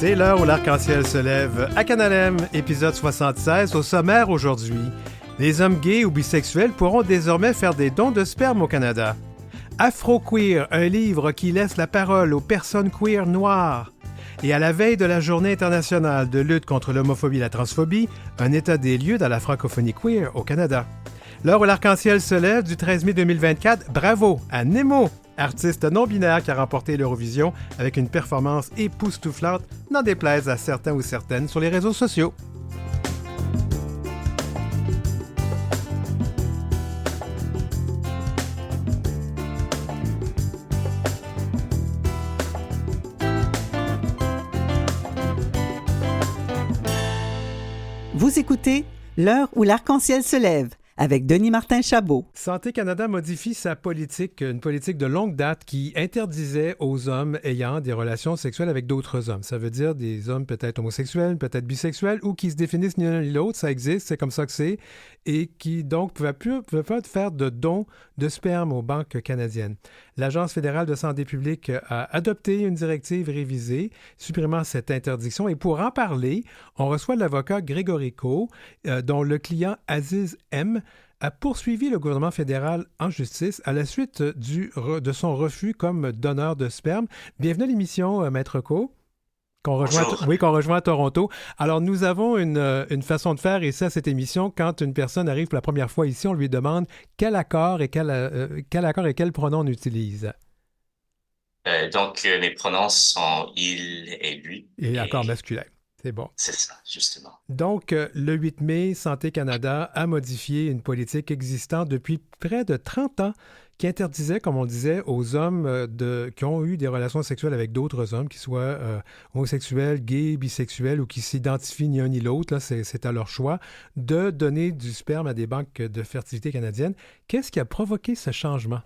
C'est l'heure où l'arc-en-ciel se lève à Canalem, épisode 76. Au sommaire aujourd'hui, les hommes gays ou bisexuels pourront désormais faire des dons de sperme au Canada. Afro-Queer, un livre qui laisse la parole aux personnes queer noires. Et à la veille de la Journée internationale de lutte contre l'homophobie et la transphobie, un état des lieux dans la francophonie queer au Canada. L'heure où l'arc-en-ciel se lève du 13 mai 2024, bravo à Nemo, artiste non-binaire qui a remporté l'Eurovision avec une performance époustouflante, n'en déplaise à certains ou certaines sur les réseaux sociaux. Vous écoutez L'heure où l'arc-en-ciel se lève avec Denis Martin Chabot. Santé Canada modifie sa politique, une politique de longue date qui interdisait aux hommes ayant des relations sexuelles avec d'autres hommes. Ça veut dire des hommes peut-être homosexuels, peut-être bisexuels ou qui se définissent ni l'un ni l'autre. Ça existe, c'est comme ça que c'est. Et qui donc ne pouvaient pas faire de dons de sperme aux banques canadiennes. L'Agence fédérale de santé publique a adopté une directive révisée supprimant cette interdiction. Et pour en parler, on reçoit l'avocat Grégory Coe, dont le client Aziz M. a poursuivi le gouvernement fédéral en justice à la suite de son refus comme donneur de sperme. Bienvenue à l'émission, Maître Coe. Qu'on rejoint à Toronto. Alors, nous avons une façon de faire ici à cette émission. Quand une personne arrive pour la première fois ici, on lui demande quel accord et quel pronom on utilise. Donc, mes pronoms sont il et lui. Et accord masculin. C'est bon. C'est ça, justement. Donc, le 8 mai, Santé Canada a modifié une politique existante depuis près de 30 ans qui interdisait, comme on disait, aux hommes qui ont eu des relations sexuelles avec d'autres hommes, qu'ils soient homosexuels, gays, bisexuels ou qui s'identifient ni un ni l'autre, là, c'est à leur choix, de donner du sperme à des banques de fertilité canadiennes. Qu'est-ce qui a provoqué ce changement?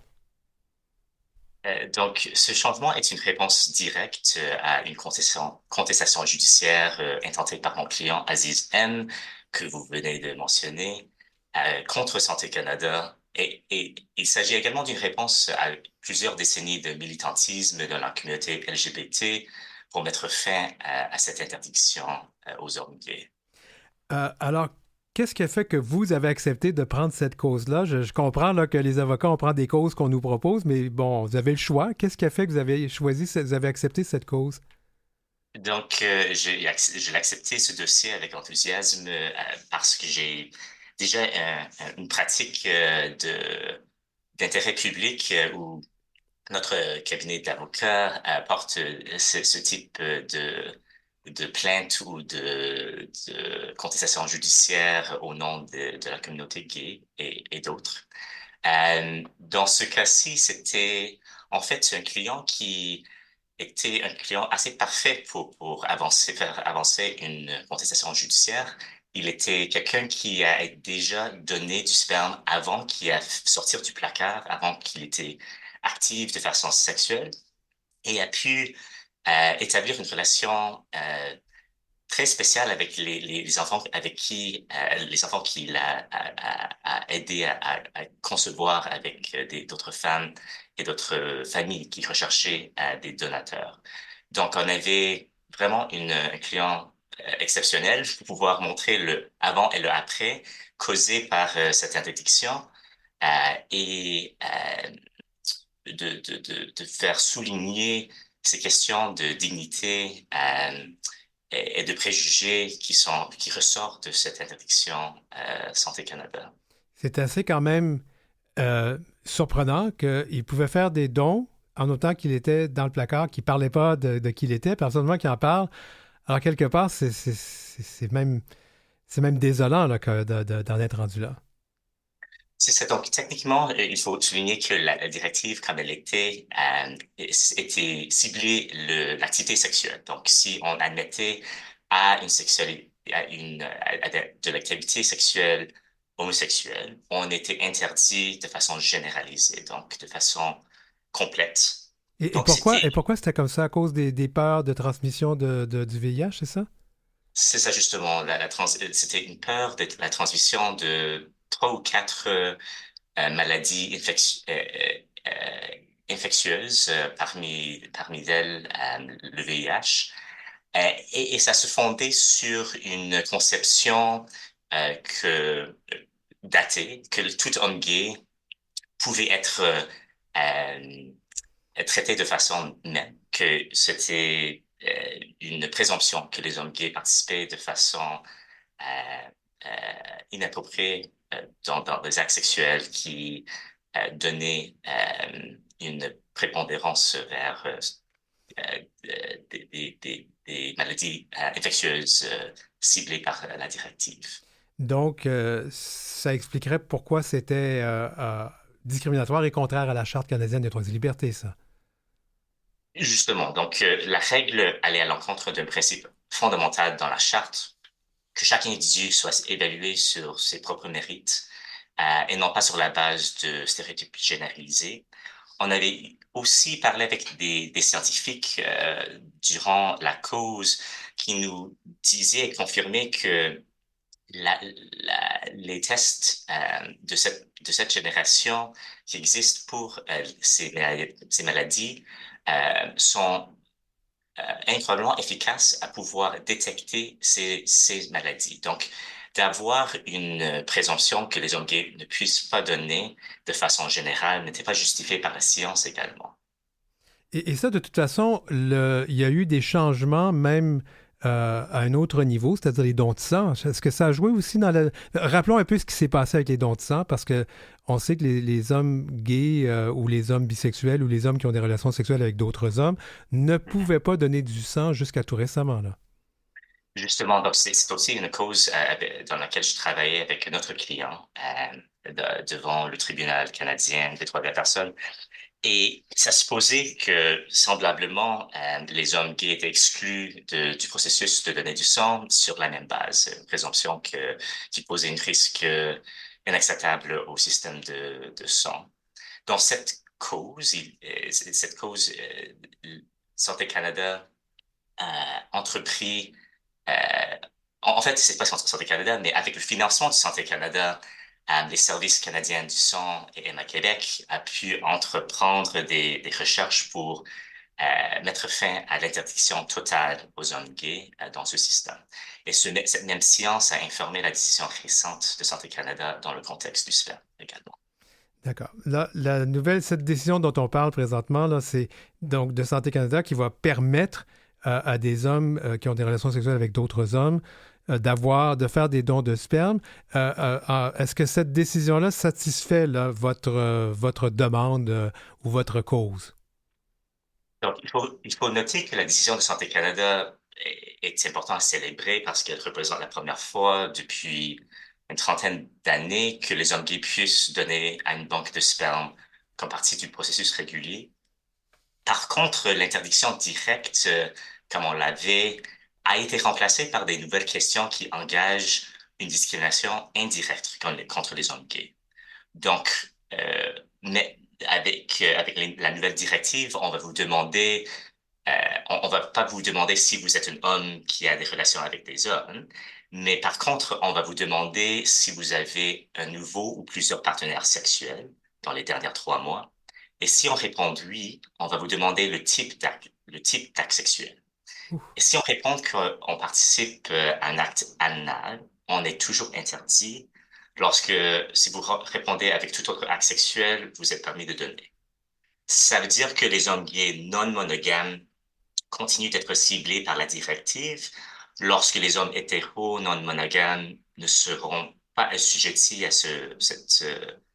Donc, ce changement est une réponse directe à une contestation judiciaire intentée par mon client Aziz M, que vous venez de mentionner, contre Santé Canada. Et il s'agit également d'une réponse à plusieurs décennies de militantisme dans la communauté LGBT pour mettre fin à cette interdiction aux hommes gays. Alors, qu'est-ce qui a fait que vous avez accepté de prendre cette cause-là? Je comprends là, que les avocats, on prend des causes qu'on nous propose, mais bon, vous avez le choix. Qu'est-ce qui a fait que vous vous avez accepté cette cause? Donc, j'ai accepté ce dossier avec enthousiasme parce que j'ai déjà une pratique d'intérêt public où notre cabinet d'avocats porte ce type de plainte ou de contestation judiciaire au nom de la communauté gay et d'autres. Dans ce cas-ci, c'était en fait un client qui était un client assez parfait pour faire avancer une contestation judiciaire. Il était quelqu'un qui a déjà donné du sperme avant qu'il a sortir du placard, avant qu'il était actif de façon sexuelle et a pu établir une relation très spéciale avec les enfants avec qui les enfants qu'il a aidé à concevoir avec d'autres femmes et d'autres familles qui recherchaient des donateurs. Donc, on avait vraiment un client exceptionnel pour pouvoir montrer le avant et le après causé par cette interdiction et de faire souligner ces questions de dignité et de préjugés qui ressortent de cette interdiction Santé Canada. C'est assez quand même surprenant qu'il pouvait faire des dons en autant qu'il était dans le placard, qu'il ne parlait pas de qui il était, personnellement qui en parle. Alors, quelque part, c'est même désolant là, d'en être rendu là. C'est ça. Donc, techniquement, il faut souligner que la directive, comme elle était ciblée l'activité sexuelle. Donc, si on admettait à une sexualité, de l'activité sexuelle homosexuelle, on était interdit de façon généralisée, donc de façon complète. Et Donc, pourquoi c'était comme ça à cause des peurs de transmission du VIH, c'est ça? c'est ça justement. C'était une peur de la transmission de 3 ou 4 maladies infectieuses, parmi elles le VIH. Et ça se fondait sur une conception que datée, que tout homme gay pouvait être traité de façon même, que c'était une présomption que les hommes gays participaient de façon inappropriée dans des actes sexuels qui donnaient une prépondérance vers des maladies infectieuses ciblées par la directive. Donc, ça expliquerait pourquoi c'était discriminatoire et contraire à la Charte canadienne des droits et libertés, ça. Justement, donc la règle allait à l'encontre d'un principe fondamental dans la charte, que chaque individu soit évalué sur ses propres mérites et non pas sur la base de stéréotypes généralisés. On avait aussi parlé avec des scientifiques durant la cause qui nous disaient et confirmaient que les tests de cette génération qui existent pour ces maladies sont incroyablement efficaces à pouvoir détecter ces maladies. Donc, d'avoir une présomption que les hommes gays ne puissent pas donner de façon générale n'était pas justifié par la science également. Et ça, de toute façon, il y a eu des changements même à un autre niveau, c'est-à-dire les dons de sang. Est-ce que ça a joué aussi dans la... Rappelons un peu ce qui s'est passé avec les dons de sang, parce que on sait que les hommes gays ou les hommes bisexuels ou les hommes qui ont des relations sexuelles avec d'autres hommes ne pouvaient pas donner du sang jusqu'à tout récemment, là. Justement, donc c'est aussi une cause dans laquelle je travaillais avec notre client devant le tribunal canadien des droits de la personne. Et ça se posait que, semblablement, les hommes gays étaient exclus du processus de donner du sang sur la même base, une présomption qui posait un risque inacceptable au système de sang. Dans cette cause, Santé Canada a entrepris, euh, en fait, c'est pas Santé Canada, mais avec le financement du Santé Canada, les services canadiens du sang et Emma Québec a pu entreprendre des recherches pour mettre fin à l'interdiction totale aux hommes gays dans ce système. Et cette même science a informé la décision récente de Santé Canada dans le contexte du sperme également. D'accord. Là, la nouvelle, cette décision dont on parle présentement, là, c'est donc de Santé Canada qui va permettre à des hommes qui ont des relations sexuelles avec d'autres hommes de faire des dons de sperme. Est-ce que cette décision-là satisfait là, votre demande ou votre cause? Donc, il faut noter que la décision de Santé Canada est importante à célébrer parce qu'elle représente la première fois depuis une trentaine d'années que les hommes gays puissent donner à une banque de sperme comme partie du processus régulier. Par contre, l'interdiction directe, comme on l'avait, a été remplacée par des nouvelles questions qui engagent une discrimination indirecte contre les hommes gays. Donc, mais avec la nouvelle directive, on va vous demander, euh, on va pas vous demander si vous êtes un homme qui a des relations avec des hommes, mais par contre, on va vous demander si vous avez un nouveau ou plusieurs partenaires sexuels dans les dernières 3 mois. Et si on répond oui, on va vous demander le type d'acte sexuel. Et si on répond qu'on participe à un acte anal, on est toujours interdit. Si vous répondez avec tout autre acte sexuel, vous êtes permis de donner. Ça veut dire que les hommes gays non monogames continuent d'être ciblés par la directive, lorsque les hommes hétéros non monogames ne seront pas assujettis à cette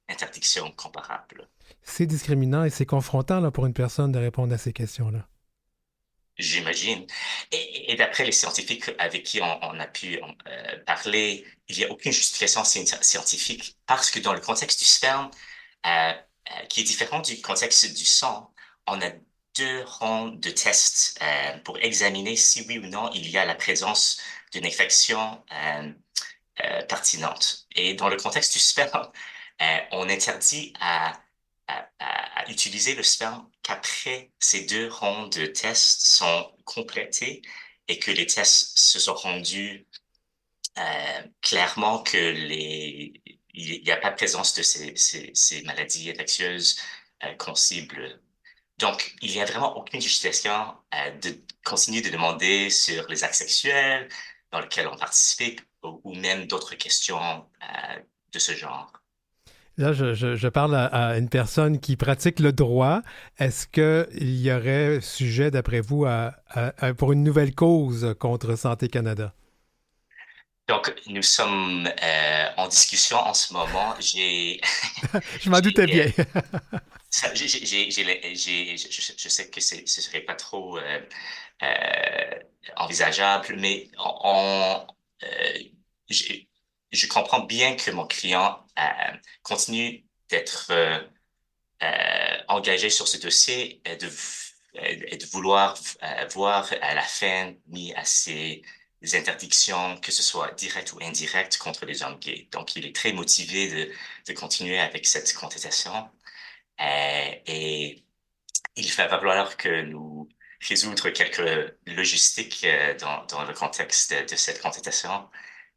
interdiction comparable. C'est discriminant et c'est confrontant là, pour une personne de répondre à ces questions-là. J'imagine. Et d'après les scientifiques avec qui on a pu parler, il n'y a aucune justification scientifique parce que dans le contexte du sperme, qui est différent du contexte du sang, on a deux rondes de tests pour examiner si oui ou non il y a la présence d'une infection pertinente. Et dans le contexte du sperme, on interdit à utiliser le sperme qu'après ces deux rondes de tests sont complétés et que les tests se sont rendus clairement que il n'y a pas présence de ces maladies infectieuses qu'on cible Donc, il n'y a vraiment aucune justification de continuer de demander sur les actes sexuels dans lesquels on participe ou même d'autres questions de ce genre. Là, je parle à une personne qui pratique le droit. Est-ce qu'il y aurait sujet, d'après vous, pour une nouvelle cause contre Santé Canada? Donc, nous sommes en discussion en ce moment. Je m'en doutais J'ai, bien. je sais que ce serait pas trop euh, envisageable, mais euh, j'ai- je comprends bien que mon client continue d'être engagé sur ce dossier et de vouloir voir à la fin mis à ces interdictions, que ce soit directes ou indirectes, contre les hommes gays. Donc, il est très motivé de continuer avec cette contestation. Et il va falloir que nous résoudre quelques logistiques dans le contexte de cette contestation,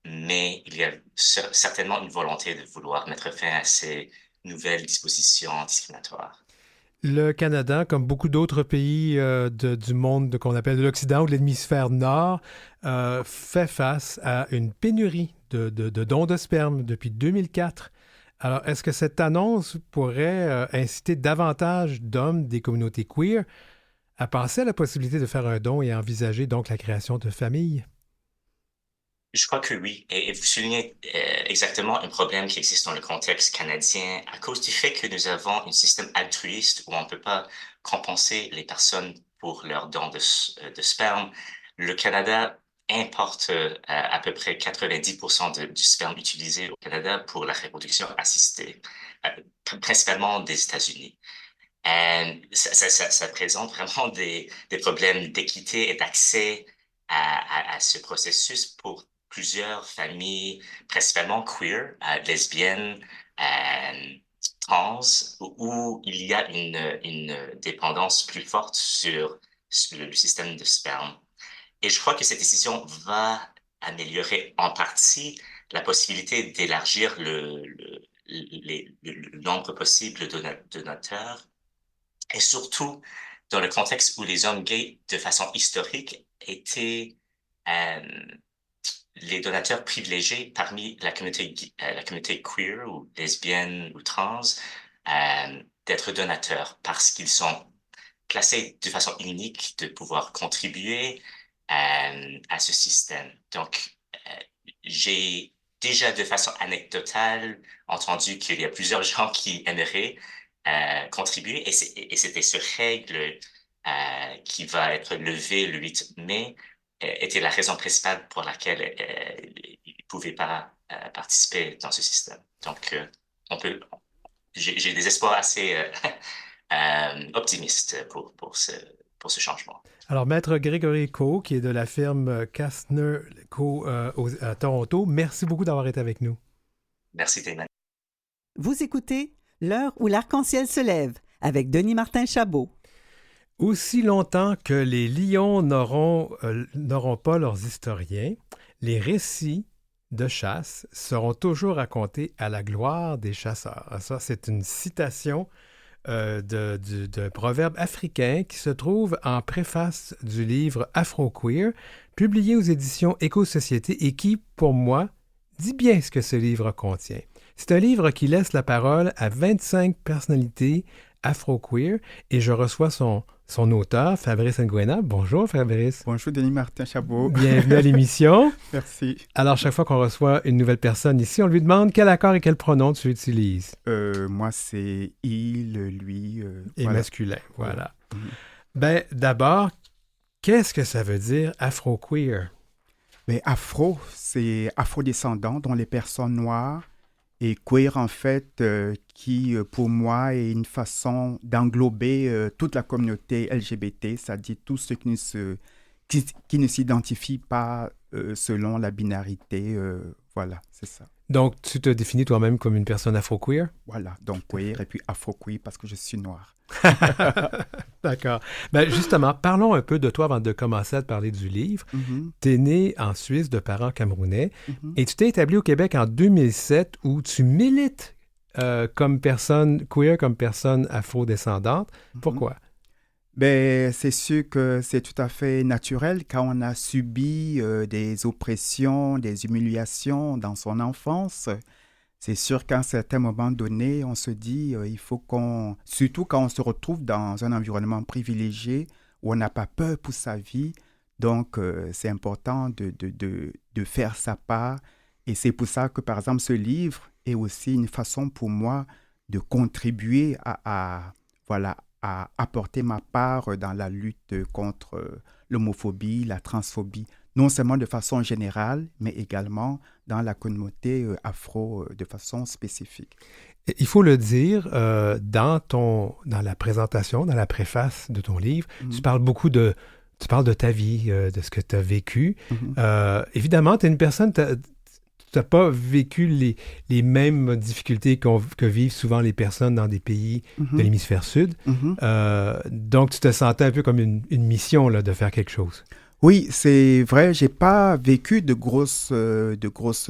mais il y a certainement une volonté de vouloir mettre fin à ces nouvelles dispositions discriminatoires. Le Canada, comme beaucoup d'autres pays du monde qu'on appelle de l'Occident ou de l'hémisphère nord, fait face à une pénurie de dons de sperme depuis 2004. Alors, est-ce que cette annonce pourrait inciter davantage d'hommes des communautés queer à penser à la possibilité de faire un don et à envisager donc la création de familles? Je crois que oui. Et vous soulignez exactement un problème qui existe dans le contexte canadien à cause du fait que nous avons un système altruiste où on ne peut pas compenser les personnes pour leurs dons de sperme. Le Canada importe à peu près 90% du sperme utilisé au Canada pour la reproduction assistée, principalement des États-Unis. Et ça présente vraiment des problèmes d'équité et d'accès à ce processus pour plusieurs familles, principalement queer, lesbiennes, euh, trans, où il y a une dépendance plus forte sur le système de sperme. Et je crois que cette décision va améliorer en partie la possibilité d'élargir le nombre possible de donateurs et surtout dans le contexte où les hommes gays, de façon historique, étaient euh, les donateurs privilégiés parmi la communauté queer ou lesbienne ou trans, d'être donateurs parce qu'ils sont placés de façon unique de pouvoir contribuer à ce système. Donc, j'ai déjà de façon anecdotale entendu qu'il y a plusieurs gens qui aimeraient contribuer et c'était ce règle qui va être levée le 8 mai était la raison principale pour laquelle ils ne pouvaient pas participer dans ce système. Donc, on peut, j'ai des espoirs assez optimistes pour ce changement. Alors, Maître Grégory Coe, qui est de la firme Kastner Co. À Toronto, merci beaucoup d'avoir été avec nous. Merci, Théman. Vous écoutez L'heure où l'arc-en-ciel se lève avec Denis Martin Chabot. Aussi longtemps que les lions n'auront pas leurs historiens, les récits de chasse seront toujours racontés à la gloire des chasseurs. Ça, c'est une citation d'un proverbe africain qui se trouve en préface du livre Afro-Queer, publié aux éditions Éco-Société et qui, pour moi, dit bien ce que ce livre contient. C'est un livre qui laisse la parole à 25 personnalités afro-queer et je reçois son auteur, Fabrice Nguema. Bonjour, Fabrice. Bonjour, Denis Martin Chabot. Bienvenue à l'émission. Merci. Alors, chaque fois qu'on reçoit une nouvelle personne ici, on lui demande quel accord et quel pronom tu utilises. Moi, c'est il, lui. Et voilà. masculin, voilà. Mhm. Ben, d'abord, qu'est-ce que ça veut dire afro-queer? Mais afro, c'est afro-descendant, dont les personnes noires. Et queer, en fait, qui, pour moi, est une façon d'englober toute la communauté LGBT, c'est-à-dire tous ceux qui ne s'identifient pas selon la binarité. Voilà, c'est ça. Donc, tu te définis toi-même comme une personne afro-queer? Voilà, donc queer et puis afro-queer parce que je suis noir. D'accord. Ben, justement, parlons un peu de toi avant de commencer à te parler du livre. Mm-hmm. Tu es né en Suisse de parents camerounais Mm-hmm. et tu t'es établi au Québec en 2007 où tu milites comme personne queer, comme personne afro-descendante. Pourquoi? Ben, c'est sûr que c'est tout à fait naturel quand on a subi des oppressions, des humiliations dans son enfance. C'est sûr qu'à un certain moment donné, on se dit, il faut surtout quand on se retrouve dans un environnement privilégié où on n'a pas peur pour sa vie, donc c'est important de faire sa part. Et c'est pour ça que, par exemple, ce livre est aussi une façon pour moi de contribuer voilà, à apporter ma part dans la lutte contre l'homophobie, la transphobie, non seulement de façon générale, mais également dans la communauté afro de façon spécifique. Il faut le dire, dans la présentation, dans la préface de ton livre, tu parles beaucoup tu parles de ta vie, de ce que tu as vécu. Évidemment, tu es une personne, tu n'as pas vécu les mêmes difficultés que vivent souvent les personnes dans des pays de l'hémisphère sud. Donc, tu te sentais un peu comme une mission là, de faire quelque chose. Oui, c'est vrai, j'ai pas vécu de grosses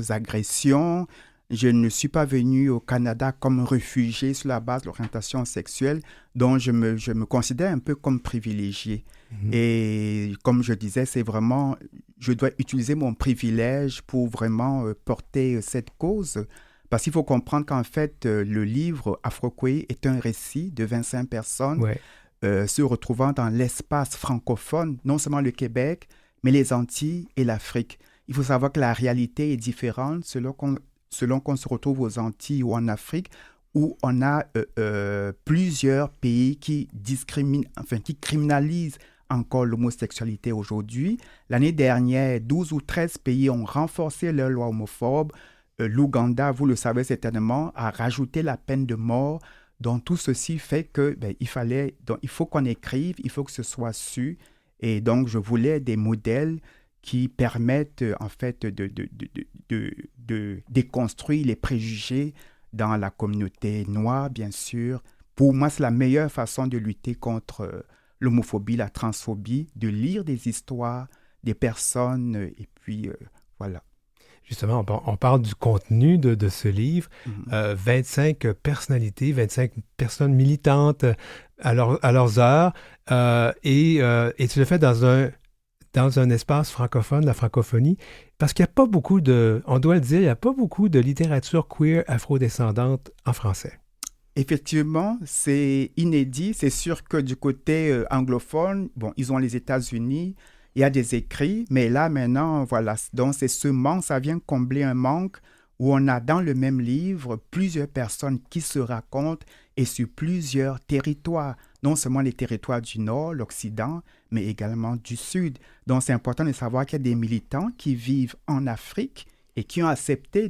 agressions. Je ne suis pas venu au Canada comme réfugié sur la base de l'orientation sexuelle, donc je me considère un peu comme privilégié. Et comme je disais, c'est vraiment, je dois utiliser mon privilège pour vraiment porter cette cause. Parce qu'il faut comprendre qu'en fait, le livre Afro-Queer est un récit de 25 personnes se retrouvant dans l'espace francophone, non seulement le Québec, mais les Antilles et l'Afrique. Il faut savoir que la réalité est différente selon qu'on se retrouve aux Antilles ou en Afrique, où on a plusieurs pays qui criminalisent encore l'homosexualité aujourd'hui. L'année dernière, 12 ou 13 pays ont renforcé leurs lois homophobes. L'Ouganda, vous le savez certainement, a rajouté la peine de mort. Donc, tout ceci fait que il faut qu'on écrive, il faut que ce soit su. Et donc, je voulais des modèles qui permettent, en fait, de déconstruire les préjugés dans la communauté noire, bien sûr. Pour moi, c'est la meilleure façon de lutter contre l'homophobie, la transphobie, de lire des histoires des personnes, et puis, voilà. Justement, on parle du contenu de ce livre. 25 personnalités, 25 personnes militantes à leurs heures. Et tu le fais dans un espace francophone, la francophonie, parce qu'il n'y a pas beaucoup on doit le dire, il n'y a pas beaucoup de littérature queer afrodescendante en français. Effectivement, c'est inédit. C'est sûr que du côté anglophone, bon, ils ont les États-Unis, il y a des écrits, mais là, maintenant, voilà. Donc, c'est ce manque, ça vient combler un manque où on a dans le même livre plusieurs personnes qui se racontent et sur plusieurs territoires, non seulement les territoires du Nord, l'Occident, mais également du Sud. Donc, c'est important de savoir qu'il y a des militants qui vivent en Afrique et qui ont accepté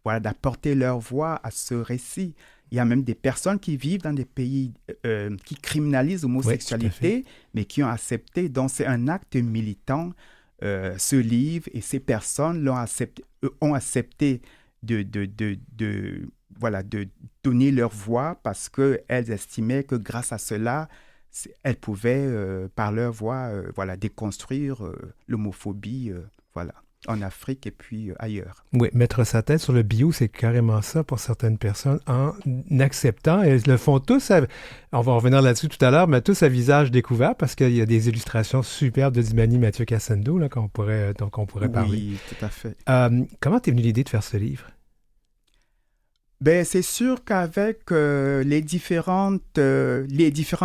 d'apporter leur voix à ce récit. Il y a même des personnes qui vivent dans des pays qui criminalisent l'homosexualité, mais qui ont accepté. Donc, c'est un acte militant, ce livre, et ces personnes ont accepté de donner leur voix parce qu'elles estimaient que grâce à cela, elles pouvaient, par leur voix, déconstruire l'homophobie, en Afrique et puis ailleurs. Oui, mettre sa tête sur le bio, c'est carrément ça pour certaines personnes en acceptant. Elles le font tous, on va revenir là-dessus tout à l'heure, mais tous à visage découvert parce qu'il y a des illustrations superbes de Dimani Mathieu Cassando là, dont on pourrait parler. Oui, tout à fait. Comment t'es venue l'idée de faire ce livre? Ben, c'est sûr qu'avec les différents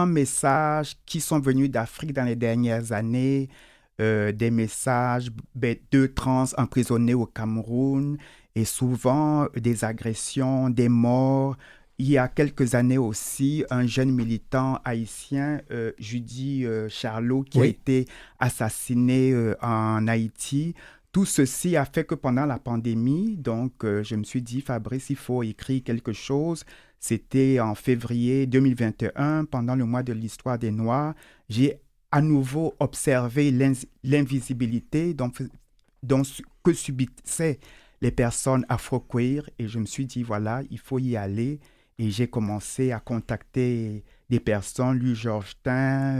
messages qui sont venus d'Afrique dans les dernières années, des messages de trans emprisonnés au Cameroun et souvent des agressions, des morts. Il y a quelques années aussi, un jeune militant haïtien, Judy Charlot, qui a été assassiné en Haïti. Tout ceci a fait que pendant la pandémie, donc je me suis dit, Fabrice, il faut écrire quelque chose. C'était en février 2021, pendant le mois de l'histoire des Noirs. J'ai à nouveau observé l'invisibilité que subissaient les personnes afro-queer et je me suis dit, voilà, il faut y aller. Et j'ai commencé à contacter des personnes, lui, Georgetin,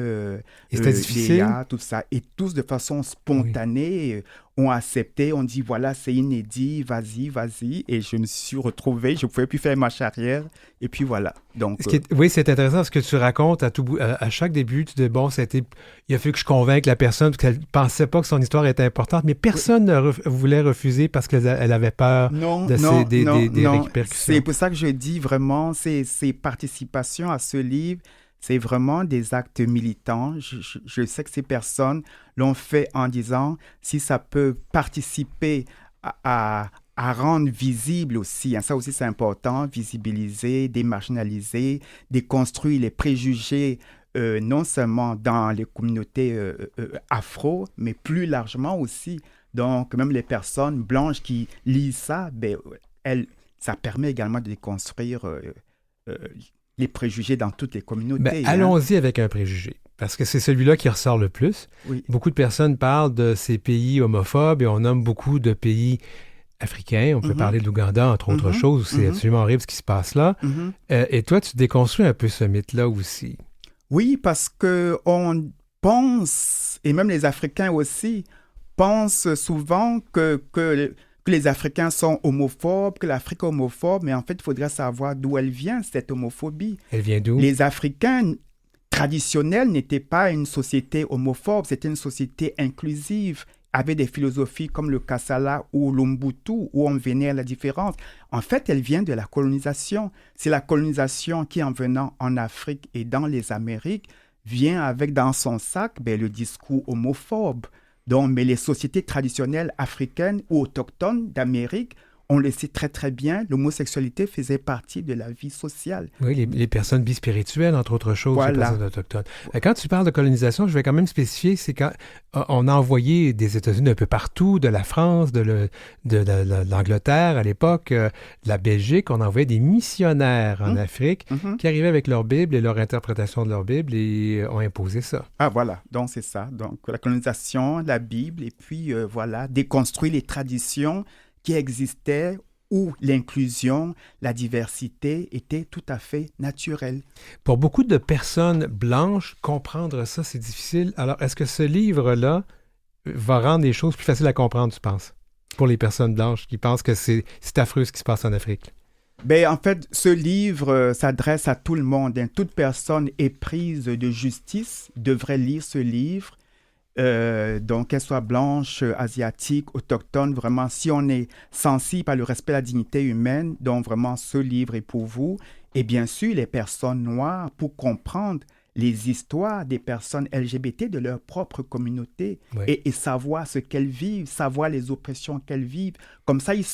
Léa, tout ça, et tous de façon spontanée. ont accepté, on dit voilà, c'est inédit, vas-y. Et je me suis retrouvé, je ne pouvais plus faire marche arrière. Et puis voilà. Donc, Oui, c'est intéressant ce que tu racontes à chaque début. Tu dis, bon, il a fallu que je convainque la personne parce qu'elle ne pensait pas que son histoire était importante, mais personne ne voulait refuser parce qu'elle avait peur des répercussions. C'est pour ça que je dis vraiment, ces participations à ce livre, c'est vraiment des actes militants. Je sais que ces personnes l'ont fait en disant si ça peut participer à rendre visible aussi, ça aussi c'est important, visibiliser, démarginaliser, déconstruire les préjugés, non seulement dans les communautés afro, mais plus largement aussi. Donc, même les personnes blanches qui lisent ça, ça permet également de déconstruire les préjugés dans toutes les communautés. Allons-y avec un préjugé, parce que c'est celui-là qui ressort le plus. Oui. Beaucoup de personnes parlent de ces pays homophobes et on nomme beaucoup de pays africains. On peut parler de l'Ouganda, entre autres choses. C'est absolument horrible ce qui se passe là. Et toi, tu déconstruis un peu ce mythe-là aussi. Oui, parce qu'on pense, et même les Africains aussi, pensent souvent que les Africains sont homophobes, que l'Afrique est homophobe, mais en fait, il faudrait savoir d'où elle vient, cette homophobie. Elle vient d'où? Les Africains traditionnels n'étaient pas une société homophobe, c'était une société inclusive, avec des philosophies comme le Kassala ou l'Umbutu, où on vénère la différence. En fait, elle vient de la colonisation. C'est la colonisation qui, en venant en Afrique et dans les Amériques, vient avec dans son sac le discours homophobe. Donc, mais les sociétés traditionnelles africaines ou autochtones d'Amérique, on le sait très très bien, l'homosexualité faisait partie de la vie sociale. Oui, les personnes bispirituelles, entre autres choses, voilà. Les personnes autochtones. Quand tu parles de colonisation, je vais quand même spécifier, c'est quand on a envoyé des États-Unis un peu partout, de la France, de l'Angleterre à l'époque, de la Belgique, on envoyait des missionnaires en Afrique qui arrivaient avec leur Bible et leur interprétation de leur Bible et ont imposé ça. Ah voilà, donc c'est ça. Donc la colonisation, la Bible, et puis voilà, déconstruire les traditions qui existait où l'inclusion, la diversité étaient tout à fait naturelles. Pour beaucoup de personnes blanches, comprendre ça, c'est difficile. Alors, est-ce que ce livre-là va rendre les choses plus faciles à comprendre, tu penses, pour les personnes blanches qui pensent que c'est affreux ce qui se passe en Afrique? En fait, ce livre s'adresse à tout le monde. Toute personne éprise de justice devrait lire ce livre. Donc, qu'elle soit blanche, asiatique, autochtone, vraiment, si on est sensible à le respect de la dignité humaine, donc vraiment, ce livre est pour vous. Et bien sûr, les personnes noires, pour comprendre les histoires des personnes LGBT de leur propre communauté et savoir ce qu'elles vivent, savoir les oppressions qu'elles vivent. Comme ça, ils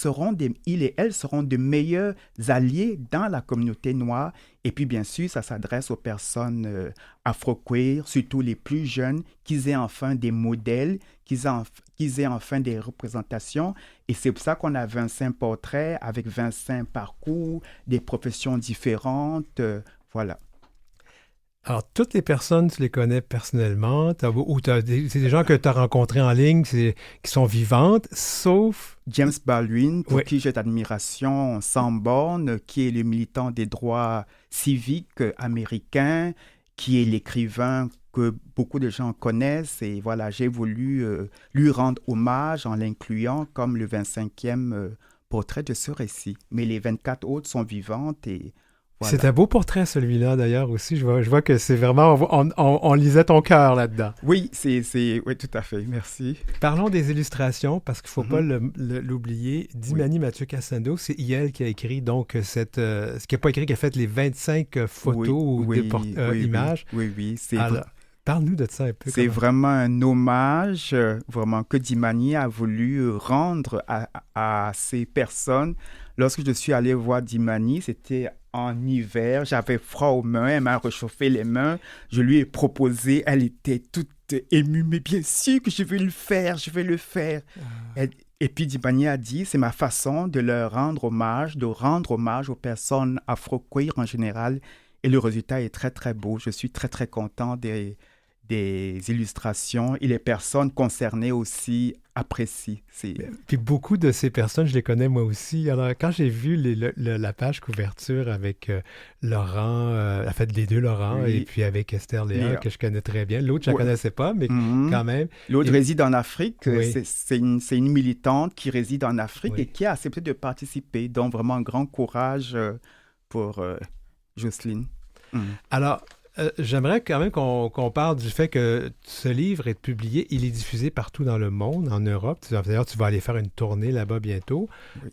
et elles seront de meilleurs alliés dans la communauté noire. Et puis, bien sûr, ça s'adresse aux personnes afro-queer, surtout les plus jeunes, qu'ils aient enfin des modèles, qu'ils aient enfin des représentations. Et c'est pour ça qu'on a 25 portraits avec 25 parcours, des professions différentes. Voilà. Alors, toutes les personnes, tu les connais personnellement, c'est des gens que tu as rencontrés en ligne, qui sont vivantes, sauf... James Baldwin, pour qui j'ai d'admiration sans borne, qui est le militant des droits civiques américains, qui est l'écrivain que beaucoup de gens connaissent. Et voilà, j'ai voulu lui rendre hommage en l'incluant comme le 25e portrait de ce récit. Mais les 24 autres sont vivantes et... Voilà. C'est un beau portrait, celui-là, d'ailleurs, aussi. Je vois que c'est vraiment... On lisait ton cœur là-dedans. Oui, oui, tout à fait. Merci. Parlons des illustrations, parce qu'il ne faut pas l'oublier. Dimani Mathieu Cassando, c'est elle qui a écrit, donc, ce qui n'a pas écrit, qui a fait les 25 photos images. Oui. Alors, parle-nous de ça un peu. C'est vraiment un hommage, vraiment, que Dimani a voulu rendre à ces personnes. Lorsque je suis allé voir Dimani, c'était en hiver, j'avais froid aux mains, elle m'a réchauffé les mains, je lui ai proposé, elle était toute émue, mais bien sûr que je vais le faire. Et puis Dimani a dit, c'est ma façon de leur rendre hommage, aux personnes afro-queer en général, et le résultat est très très beau. Je suis très très content des illustrations et les personnes concernées aussi apprécie. Puis beaucoup de ces personnes, je les connais moi aussi. Alors, quand j'ai vu la page couverture avec Laurent, en fait, les deux Laurent, Oui. et puis avec Esther Léa, Léa. que je connais très bien. L'autre, je ne la Ouais. connaissais pas, mais Mhm. quand même. L'autre Et- réside en Afrique. Oui. C'est une militante qui réside en Afrique Oui. et qui a accepté de participer. Donc, vraiment, un grand courage pour Jocelyne. Mhm. Alors, j'aimerais quand même qu'on parle du fait que ce livre est publié, il est diffusé partout dans le monde, en Europe. D'ailleurs, tu vas aller faire une tournée là-bas bientôt. Oui.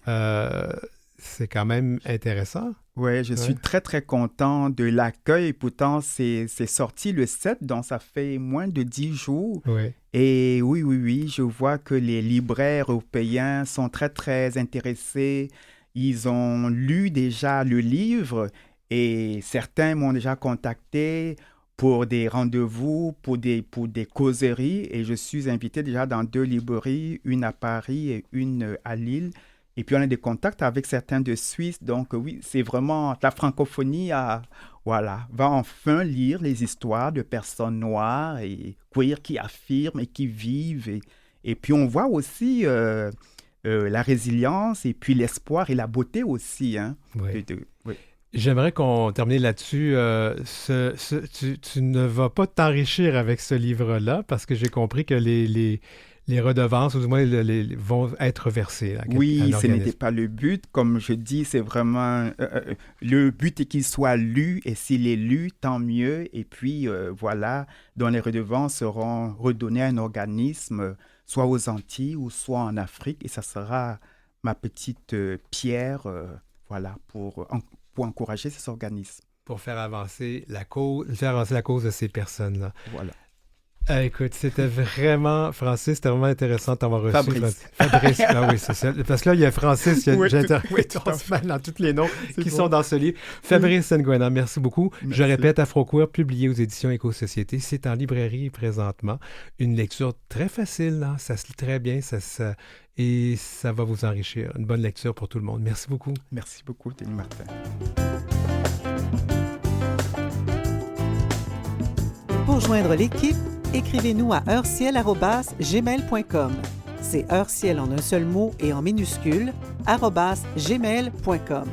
C'est quand même intéressant. Oui, je suis très, très content de l'accueil. Et pourtant, c'est sorti le 7, donc ça fait moins de 10 jours. Oui. Et oui, je vois que les libraires européens sont très, très intéressés. Ils ont lu déjà le livre et certains m'ont déjà contacté pour des rendez-vous, pour des causeries. Et je suis invité déjà dans 2 librairies, une à Paris et une à Lille. Et puis, on a des contacts avec certains de Suisse. Donc, oui, c'est vraiment la francophonie va enfin lire les histoires de personnes noires et queer qui affirment et qui vivent. Et puis, on voit aussi la résilience et puis l'espoir et la beauté aussi. Hein, Oui. oui. J'aimerais qu'on termine là-dessus. Tu ne vas pas t'enrichir avec ce livre-là parce que j'ai compris que les redevances, ou du moins, vont être versées. À Oui, ce l'organisme. n'était pas le but. Comme je dis, c'est vraiment... le but est qu'il soit lu, et s'il est lu, tant mieux. Et puis, voilà, dont les redevances seront redonnées à un organisme, soit aux Antilles ou soit en Afrique. Et ça sera ma petite pierre, voilà, pour encourager ces organismes. Pour faire avancer la cause de ces personnes-là. Voilà. Écoute, c'était vraiment, Francis, c'était vraiment intéressant de t'avoir reçu. Fabrice. Fabrice, ah oui, c'est ça. Parce que là, il y a Francis, il y a Oui, on se mêle dans tous les noms qui bon. sont dans ce livre. Fabrice Nguyen, merci beaucoup. Merci. Je répète, Afroqueer, publié aux éditions Éco-Société. C'est en librairie présentement. Une lecture très facile, hein? Ça se lit très bien, et ça va vous enrichir. Une bonne lecture pour tout le monde. Merci beaucoup. Merci beaucoup, Denis Martin. Pour joindre l'équipe, écrivez-nous à heureciel@gmail.com. C'est heureciel en un seul mot et en minuscule, @gmail.com.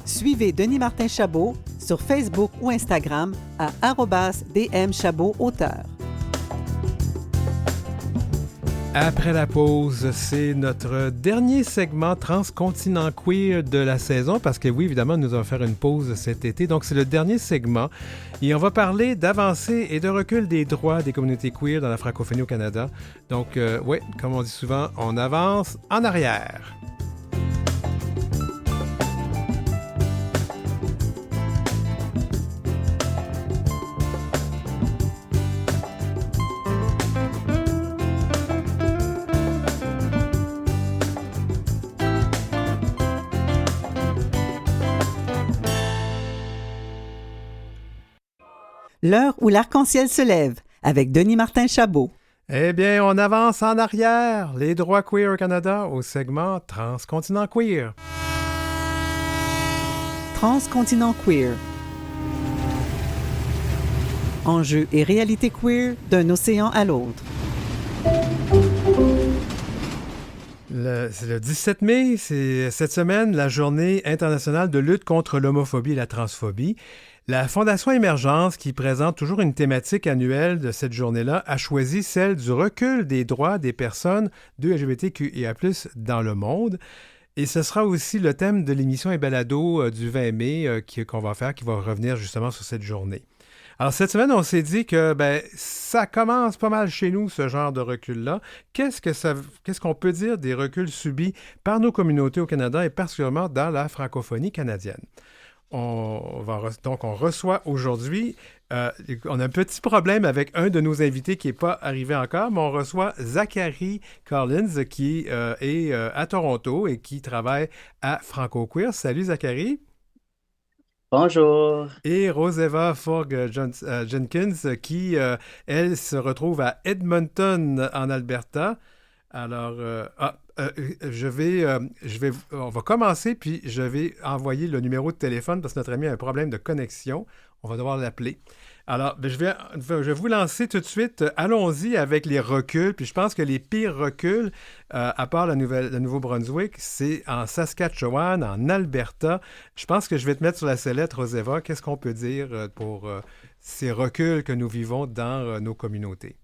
Suivez Denis Martin Chabot sur Facebook ou Instagram à @dmchabotauteur. Après la pause, c'est notre dernier segment transcontinent queer de la saison parce que oui, évidemment, nous allons faire une pause cet été. Donc, c'est le dernier segment et on va parler d'avancée et de recul des droits des communautés queer dans la francophonie au Canada. Donc, oui, comme on dit souvent, on avance en arrière. L'heure où l'arc-en-ciel se lève avec Denis Martin Chabot. Eh bien, on avance en arrière. Les droits queer au Canada au segment transcontinent queer. Transcontinent queer. Enjeux et réalités queer d'un océan à l'autre. C'est le 17 mai, c'est cette semaine la journée internationale de lutte contre l'homophobie et la transphobie. La Fondation Émergence, qui présente toujours une thématique annuelle de cette journée-là, a choisi celle du recul des droits des personnes de LGBTQIA+, dans le monde. Et ce sera aussi le thème de l'émission et balado du 20 mai qu'on va faire, qui va revenir justement sur cette journée. Alors, cette semaine, on s'est dit que ça commence pas mal chez nous, ce genre de recul-là. Qu'est-ce qu'on peut dire des reculs subis par nos communautés au Canada et particulièrement dans la francophonie canadienne? Donc, on reçoit aujourd'hui, on a un petit problème avec un de nos invités qui n'est pas arrivé encore, mais on reçoit Zachary Collins qui est à Toronto et qui travaille à FrancoQueer. Salut Zachary. Bonjour. Et Roseva Jenkins qui, elle, se retrouve à Edmonton en Alberta. Alors, on va commencer, puis je vais envoyer le numéro de téléphone parce que notre ami a un problème de connexion. On va devoir l'appeler. Alors, je vais vous lancer tout de suite. Allons-y avec les reculs. Puis je pense que les pires reculs, à part le Nouveau-Brunswick, c'est en Saskatchewan, en Alberta. Je pense que je vais te mettre sur la sellette, Roseva. Qu'est-ce qu'on peut dire pour ces reculs que nous vivons dans nos communautés?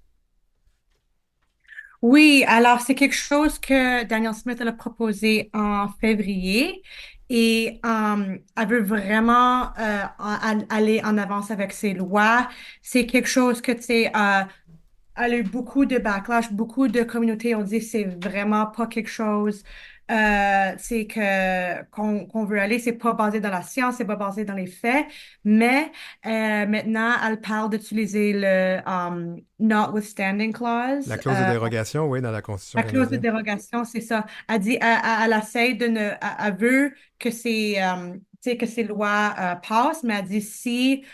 Oui, alors c'est quelque chose que Daniel Smith elle a proposé en février et elle veut vraiment aller en avance avec ses lois. C'est quelque chose que, tu sais, elle a eu beaucoup de backlash, beaucoup de communautés ont dit que c'est vraiment pas quelque chose c'est que qu'on veut aller, c'est pas basé dans la science, c'est pas basé dans les faits, mais maintenant elle parle d'utiliser le notwithstanding clause. La clause de dérogation, oui, dans la Constitution La clause de canadienne. dérogation, c'est ça. Elle dit, elle essaie de ne, elle veut que tu sais, que ces lois passent, mais elle dit si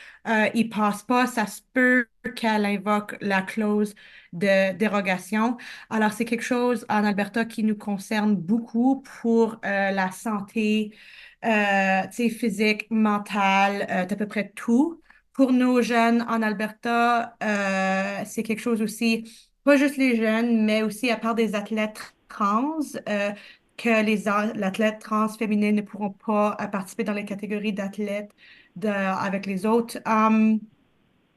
ils passent pas, ça se peut qu'elle invoque la clause de dérogation. Alors, c'est quelque chose en Alberta qui nous concerne beaucoup pour la santé, tu sais, physique, mentale, d'à peu près tout. Pour nos jeunes en Alberta, c'est quelque chose aussi pas juste les jeunes, mais aussi à part des athlètes trans, que l'athlète trans féminine ne pourront pas participer dans les catégories d'athlètes avec les autres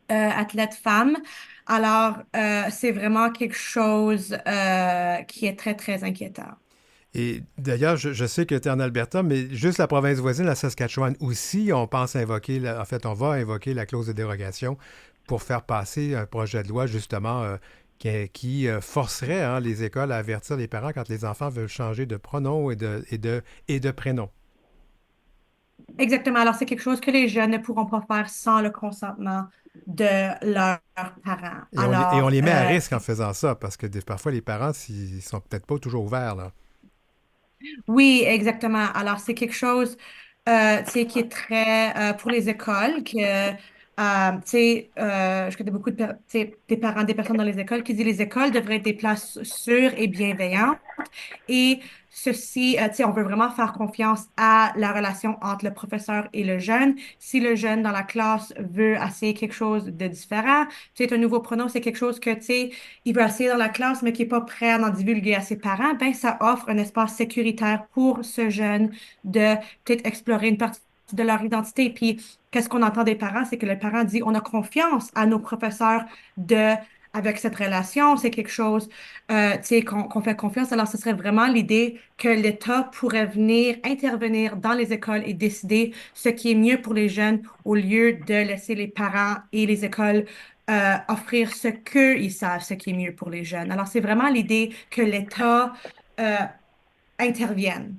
athlètes femmes. Alors, c'est vraiment quelque chose qui est très, très inquiétant. Et d'ailleurs, je sais que tu es en Alberta, mais juste la province voisine, la Saskatchewan aussi, on pense invoquer, en fait, on va invoquer la clause de dérogation pour faire passer un projet de loi, justement, qui forcerait hein, les écoles à avertir les parents quand les enfants veulent changer de pronom et de prénom. Exactement. Alors, c'est quelque chose que les jeunes ne pourront pas faire sans le consentement de leurs parents. Et on Alors, les met à risque en faisant ça, parce que parfois, les parents, ils sont peut-être pas toujours ouverts, là. oui, exactement. Alors, c'est quelque chose, tu sais, qui est très pour les écoles, tu sais, je connais beaucoup tu sais, des parents, des personnes dans les écoles qui disent les écoles devraient être des places sûres et bienveillantes. Et ceci, tu sais, on veut vraiment faire confiance à la relation entre le professeur et le jeune. Si le jeune dans la classe veut essayer quelque chose de différent, tu sais, un nouveau pronom, c'est quelque chose que, tu sais, il veut essayer dans la classe, mais qui n'est pas prêt à en divulguer à ses parents, ben, ça offre un espace sécuritaire pour ce jeune de peut-être explorer une partie de leur identité. Puis, qu'est-ce qu'on entend des parents? C'est que le parent dit, on a confiance à nos professeurs de avec cette relation, c'est quelque chose tu sais, qu'on fait confiance. Alors, ce serait vraiment l'idée que l'État pourrait venir intervenir dans les écoles et décider ce qui est mieux pour les jeunes au lieu de laisser les parents et les écoles offrir ce qu'ils savent, ce qui est mieux pour les jeunes. Alors, c'est vraiment l'idée que l'État euh, intervienne.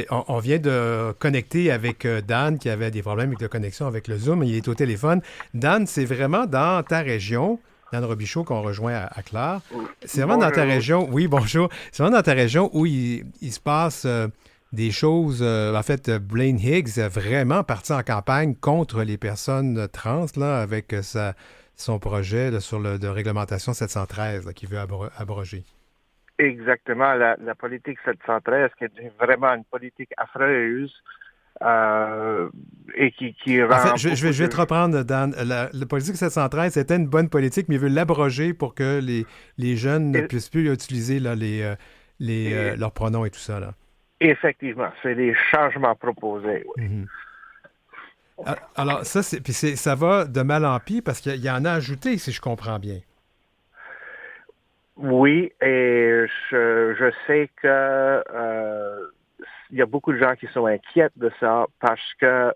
On vient de connecter avec Dan qui avait des problèmes avec la connexion avec le Zoom. Il est au téléphone. Dan, c'est vraiment dans ta région, Dan Robichaud, qu'on rejoint à Clare. C'est vraiment dans ta région, oui, bonjour. C'est vraiment dans ta région où il se passe des choses. En fait, Blaine Higgs a vraiment parti en campagne contre les personnes trans là, avec son projet là, de réglementation 713 là, qu'il veut abroger. Exactement. La politique 713, qui est vraiment une politique affreuse et qui rend... En fait, je vais te reprendre, Dan. La politique 713, c'était une bonne politique, mais il veut l'abroger pour que les jeunes ne puissent plus utiliser là, leurs pronoms et tout ça. Là. Effectivement, c'est des changements proposés. Oui. Mm-hmm. Alors, ça va de mal en pis parce qu'il y en a ajouté, si je comprends bien. Oui, et je sais que il y a beaucoup de gens qui sont inquiets de ça parce que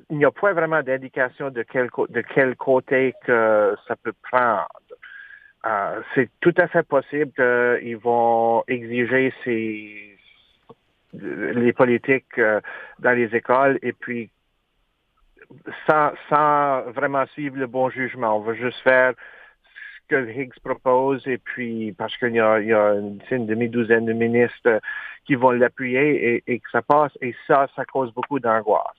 il n'y a pas vraiment d'indication de quel côté que ça peut prendre. C'est tout à fait possible qu'ils vont exiger les politiques dans les écoles et puis sans vraiment suivre le bon jugement. On va juste faire que Higgs propose, et puis parce qu'il y a une demi-douzaine de ministres qui vont l'appuyer et que ça passe, et ça cause beaucoup d'angoisse.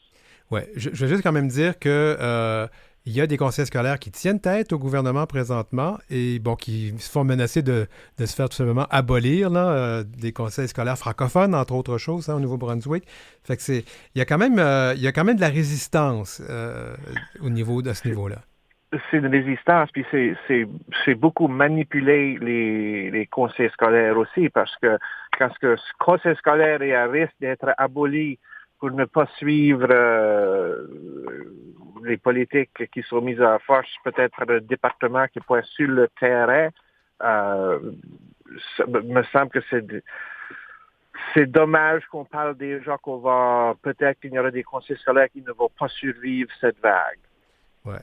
Oui, je veux juste quand même dire que il y a des conseils scolaires qui tiennent tête au gouvernement présentement et bon, qui se font menacer de se faire tout simplement abolir là, des conseils scolaires francophones, entre autres choses, hein, au Nouveau-Brunswick. Fait que il y a quand même de la résistance au niveau de ce niveau-là. c'est une résistance, puis c'est beaucoup manipuler les conseils scolaires aussi, parce que quand ce conseil scolaire est à risque d'être aboli pour ne pas suivre les politiques qui sont mises en force, peut-être par le département qui peut être sur le terrain, euh, ça me semble que c'est dommage qu'on parle déjà qu'on va, peut-être qu'il y aura des conseils scolaires qui ne vont pas survivre cette vague. Ouais.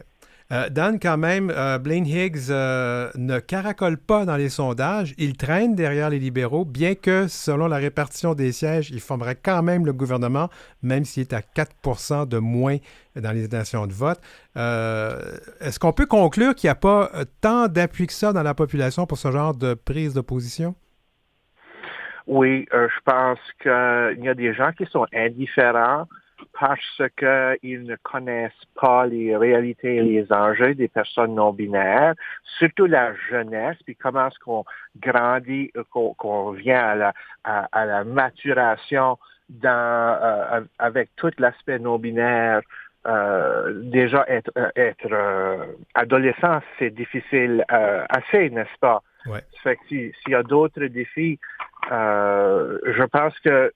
Dan, quand même, Blaine Higgs ne caracole pas dans les sondages. Il traîne derrière les libéraux, bien que, selon la répartition des sièges, il formerait quand même le gouvernement, même s'il est à 4 de moins dans les intentions de vote. Est-ce qu'on peut conclure qu'il n'y a pas tant d'appui que ça dans la population pour ce genre de prise de position? Oui, je pense qu'il y a des gens qui sont indifférents parce qu'ils ne connaissent pas les réalités et les enjeux des personnes non binaires, surtout la jeunesse, puis comment est-ce qu'on grandit, qu'on vient à la maturation avec tout l'aspect non binaire. Déjà être adolescent, c'est difficile assez, n'est-ce pas? Ouais. Ça fait que s'il y a d'autres défis, je pense que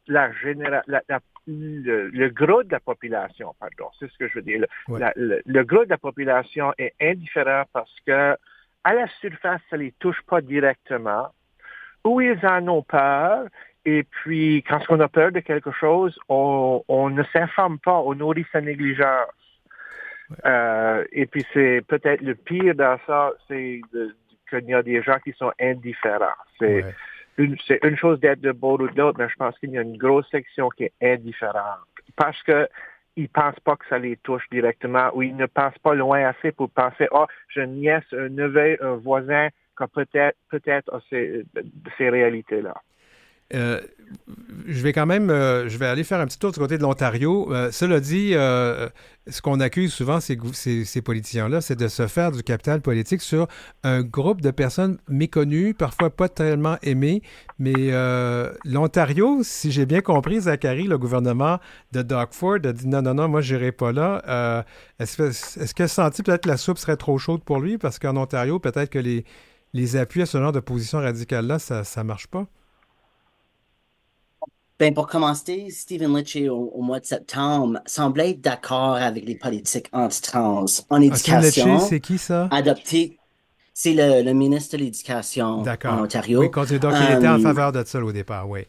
le gros de la population, pardon, c'est ce que je veux dire, le gros de la population est indifférent parce que à la surface, ça les touche pas directement, ou ils en ont peur, et puis quand on a peur de quelque chose, on ne s'informe pas, on nourrit sa négligence. Et puis c'est peut-être le pire dans ça, c'est qu'il y a des gens qui sont indifférents. C'est une chose d'être de bord ou de l'autre, mais je pense qu'il y a une grosse section qui est indifférente. Parce que ils pensent pas que ça les touche directement, ou ils ne pensent pas loin assez pour penser, j'ai une nièce, un neveu, un voisin qui a peut-être ces réalités-là. Je vais quand même, je vais aller faire un petit tour du côté de l'Ontario. Cela dit, ce qu'on accuse souvent ces politiciens-là, c'est de se faire du capital politique sur un groupe de personnes méconnues, parfois pas tellement aimées. Mais l'Ontario, si j'ai bien compris, Zachary, le gouvernement de Doug Ford a dit non, moi je n'irai pas là. Est-ce que senti peut-être que la soupe serait trop chaude pour lui? Parce qu'en Ontario, peut-être que les appuis à ce genre de position radicale-là, ça ne marche pas. Ben, pour commencer, Stephen Lecce, au mois de septembre, semblait être d'accord avec les politiques anti-trans en Stephen Lecce, éducation, c'est qui ça? adopté, c'est le ministre de l'Éducation en D'accord. Oui, Ontario. donc il était en faveur de ça au départ, oui.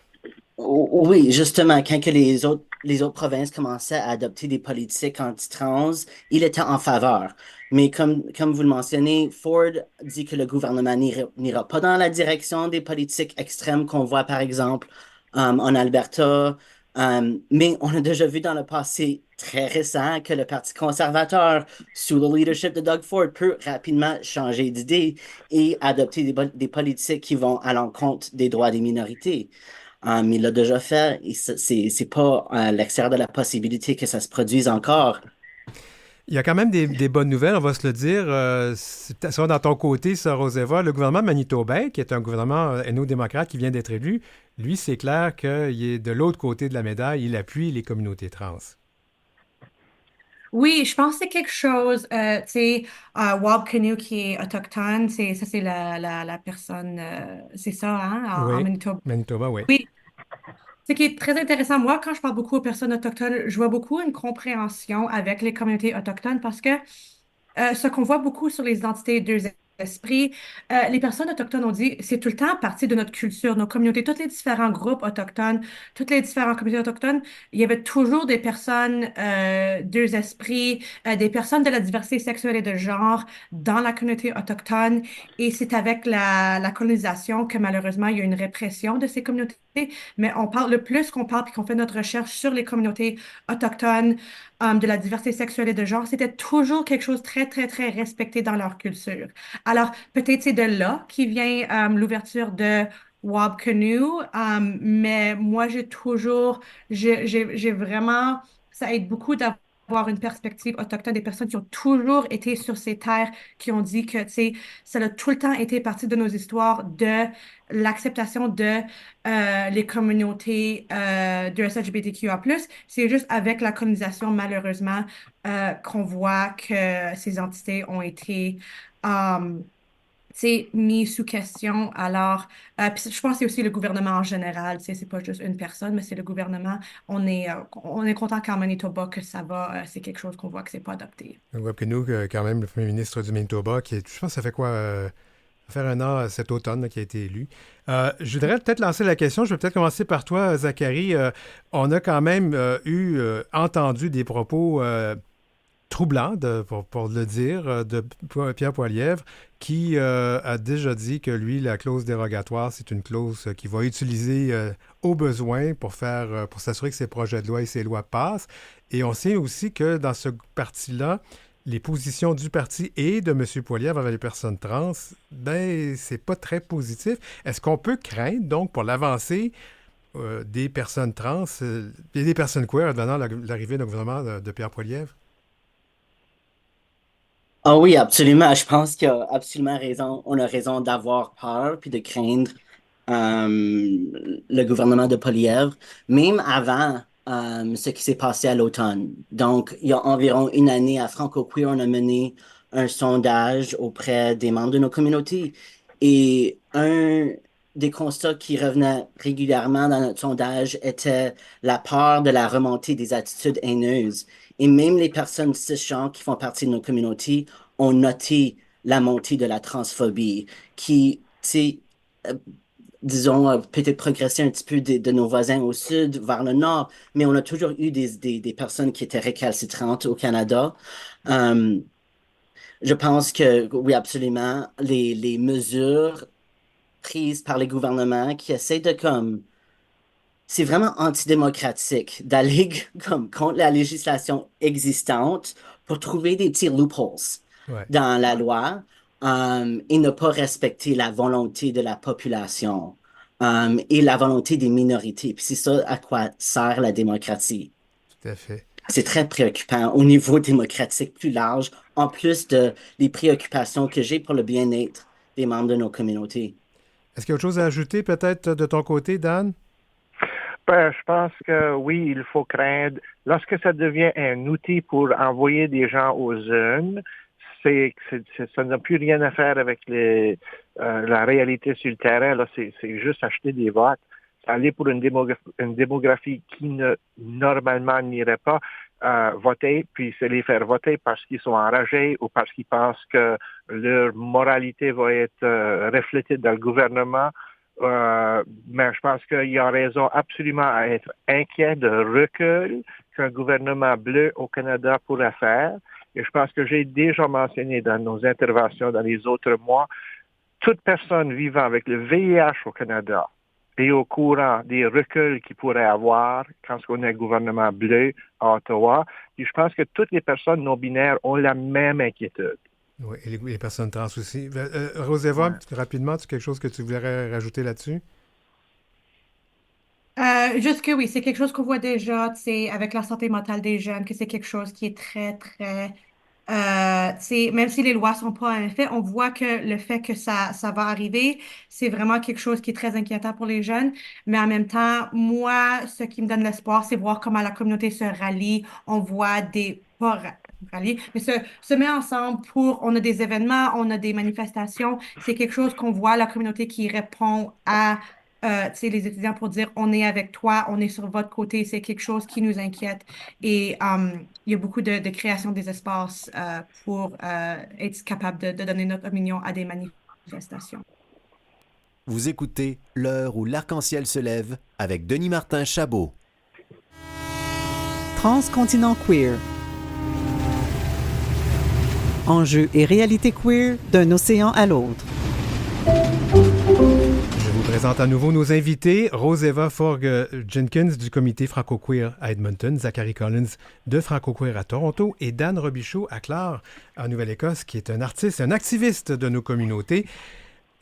Oui, justement, quand que les autres provinces commençaient à adopter des politiques anti-trans, il était en faveur. Mais comme vous le mentionnez, Ford dit que le gouvernement n'ira pas dans la direction des politiques extrêmes qu'on voit, par exemple, en Alberta. Mais on a déjà vu dans le passé très récent que le Parti conservateur, sous le leadership de Doug Ford, peut rapidement changer d'idée et adopter des politiques qui vont à l'encontre des droits des minorités. Il l'a déjà fait et c'est pas à l'extérieur de la possibilité que ça se produise encore. Il y a quand même des bonnes nouvelles, on va se le dire. Ça va dans ton côté, ça, Roseva. Le gouvernement manitobain, qui est un gouvernement NO-démocrate qui vient d'être élu, lui, c'est clair qu'il est de l'autre côté de la médaille. Il appuie les communautés trans. Oui, je pense que c'est quelque chose, tu sais, Wab Kinew qui est autochtone, c'est la personne, c'est ça, hein, en Oui, Manitoba. Manitoba, oui. Oui, ce qui est très intéressant, moi, quand je parle beaucoup aux personnes autochtones, je vois beaucoup une compréhension avec les communautés autochtones parce que ce qu'on voit beaucoup sur les identités deux esprits, les personnes autochtones ont dit, c'est tout le temps partie de notre culture, nos communautés, tous les différents groupes autochtones, toutes les différentes communautés autochtones, il y avait toujours des personnes deux esprits, des personnes de la diversité sexuelle et de genre dans la communauté autochtone. Et c'est avec la colonisation que malheureusement, il y a eu une répression de ces communautés. Mais on parle, le plus qu'on parle puis qu'on fait notre recherche sur les communautés autochtones, de la diversité sexuelle et de genre, c'était toujours quelque chose de très, très, très respecté dans leur culture. Alors, peut-être c'est de là qui vient l'ouverture de Wab Canoe, mais moi, j'ai vraiment, ça aide beaucoup d'avoir avoir une perspective autochtone, des personnes qui ont toujours été sur ces terres, qui ont dit que, tu sais, ça a tout le temps été partie de nos histoires de l'acceptation de les communautés de LGBTQIA+. C'est juste avec la colonisation, malheureusement, qu'on voit que ces entités ont été c'est mis sous question. Alors, puis je pense que c'est aussi le gouvernement en général. C'est pas juste une personne, mais c'est le gouvernement. On est content qu'en Manitoba que ça va. C'est quelque chose qu'on voit que c'est pas adopté. On voit que nous, quand même, le premier ministre du Manitoba, je pense que ça fait quoi? Faire un an cet automne là, qui a été élu. Je voudrais peut-être lancer la question. Je vais peut-être commencer par toi, Zachary. On a quand même entendu des propos troublant, pour le dire, de Pierre Poilievre, qui a déjà dit que lui, la clause dérogatoire, c'est une clause qu'il va utiliser au besoin pour s'assurer que ses projets de loi et ses lois passent. Et on sait aussi que dans ce parti-là, les positions du parti et de M. Poilievre avec les personnes trans, ben, c'est pas très positif. Est-ce qu'on peut craindre, donc, pour l'avancée des personnes trans et des personnes queer devenant l'arrivée d'un gouvernement de Pierre Poilievre? Ah oui, absolument. Je pense qu'il a absolument raison. On a raison d'avoir peur puis de craindre le gouvernement de Poilievre, même avant ce qui s'est passé à l'automne. Donc, il y a environ une année à Franco-Queer, on a mené un sondage auprès des membres de nos communautés. Et un des constats qui revenait régulièrement dans notre sondage était la peur de la remontée des attitudes haineuses. Et même les personnes cisgenres qui font partie de nos communautés ont noté la montée de la transphobie qui, tu sais, disons, peut-être progressé un petit peu de nos voisins au sud vers le nord, mais on a toujours eu des personnes qui étaient récalcitrantes au Canada. Euh, je pense que, oui, absolument, les mesures prises par les gouvernements qui essaient de, comme, c'est vraiment antidémocratique d'aller comme contre la législation existante pour trouver des petits loopholes Ouais. dans la loi et ne pas respecter la volonté de la population et la volonté des minorités. Puis c'est ça à quoi sert la démocratie. Tout à fait. C'est très préoccupant au niveau démocratique plus large, en plus de les préoccupations que j'ai pour le bien-être des membres de nos communautés. Est-ce qu'il y a autre chose à ajouter peut-être de ton côté, Dan? Ben, je pense que oui, il faut craindre. Lorsque ça devient un outil pour envoyer des gens aux urnes, ça n'a plus rien à faire avec la réalité sur le terrain. Là, c'est juste acheter des votes. C'est aller pour une démographie qui normalement n'irait pas voter, puis c'est les faire voter parce qu'ils sont enragés ou parce qu'ils pensent que leur moralité va être reflétée dans le gouvernement. Mais je pense qu'il y a raison absolument à être inquiet de recul qu'un gouvernement bleu au Canada pourrait faire. Et je pense que j'ai déjà mentionné dans nos interventions dans les autres mois, toute personne vivant avec le VIH au Canada et au courant des reculs qu'il pourrait avoir quand on a un gouvernement bleu à Ottawa, et je pense que toutes les personnes non-binaires ont la même inquiétude. Oui, et les personnes trans aussi. Roséva, rapidement, tu as quelque chose que tu voudrais rajouter là-dessus? Juste que oui, c'est quelque chose qu'on voit déjà, tu sais, avec la santé mentale des jeunes, que c'est quelque chose qui est très, très... tu sais, même si les lois sont pas en effet, on voit que le fait que ça va arriver, c'est vraiment quelque chose qui est très inquiétant pour les jeunes. Mais en même temps, moi, ce qui me donne l'espoir, c'est voir comment la communauté se rallie. On voit pas rallier, mais se met ensemble on a des événements, on a des manifestations. C'est quelque chose qu'on voit, la communauté qui répond à tu sais, les étudiants pour dire on est avec toi, on est sur votre côté, c'est quelque chose qui nous inquiète. Et il y a beaucoup de création des espaces pour être capable de donner notre opinion à des manifestations. Vous écoutez L'heure où l'arc-en-ciel se lève avec Denis Martin Chabot. Transcontinent queer. Enjeux et réalités queer d'un océan à l'autre. Je vous présente à nouveau nos invités, Roséva Forgue-Jenkins du comité Franco-Queer à Edmonton, Zachary Collins de Franco-Queer à Toronto et Dan Robichaud à Clare, en Nouvelle-Écosse, qui est un artiste, un activiste de nos communautés.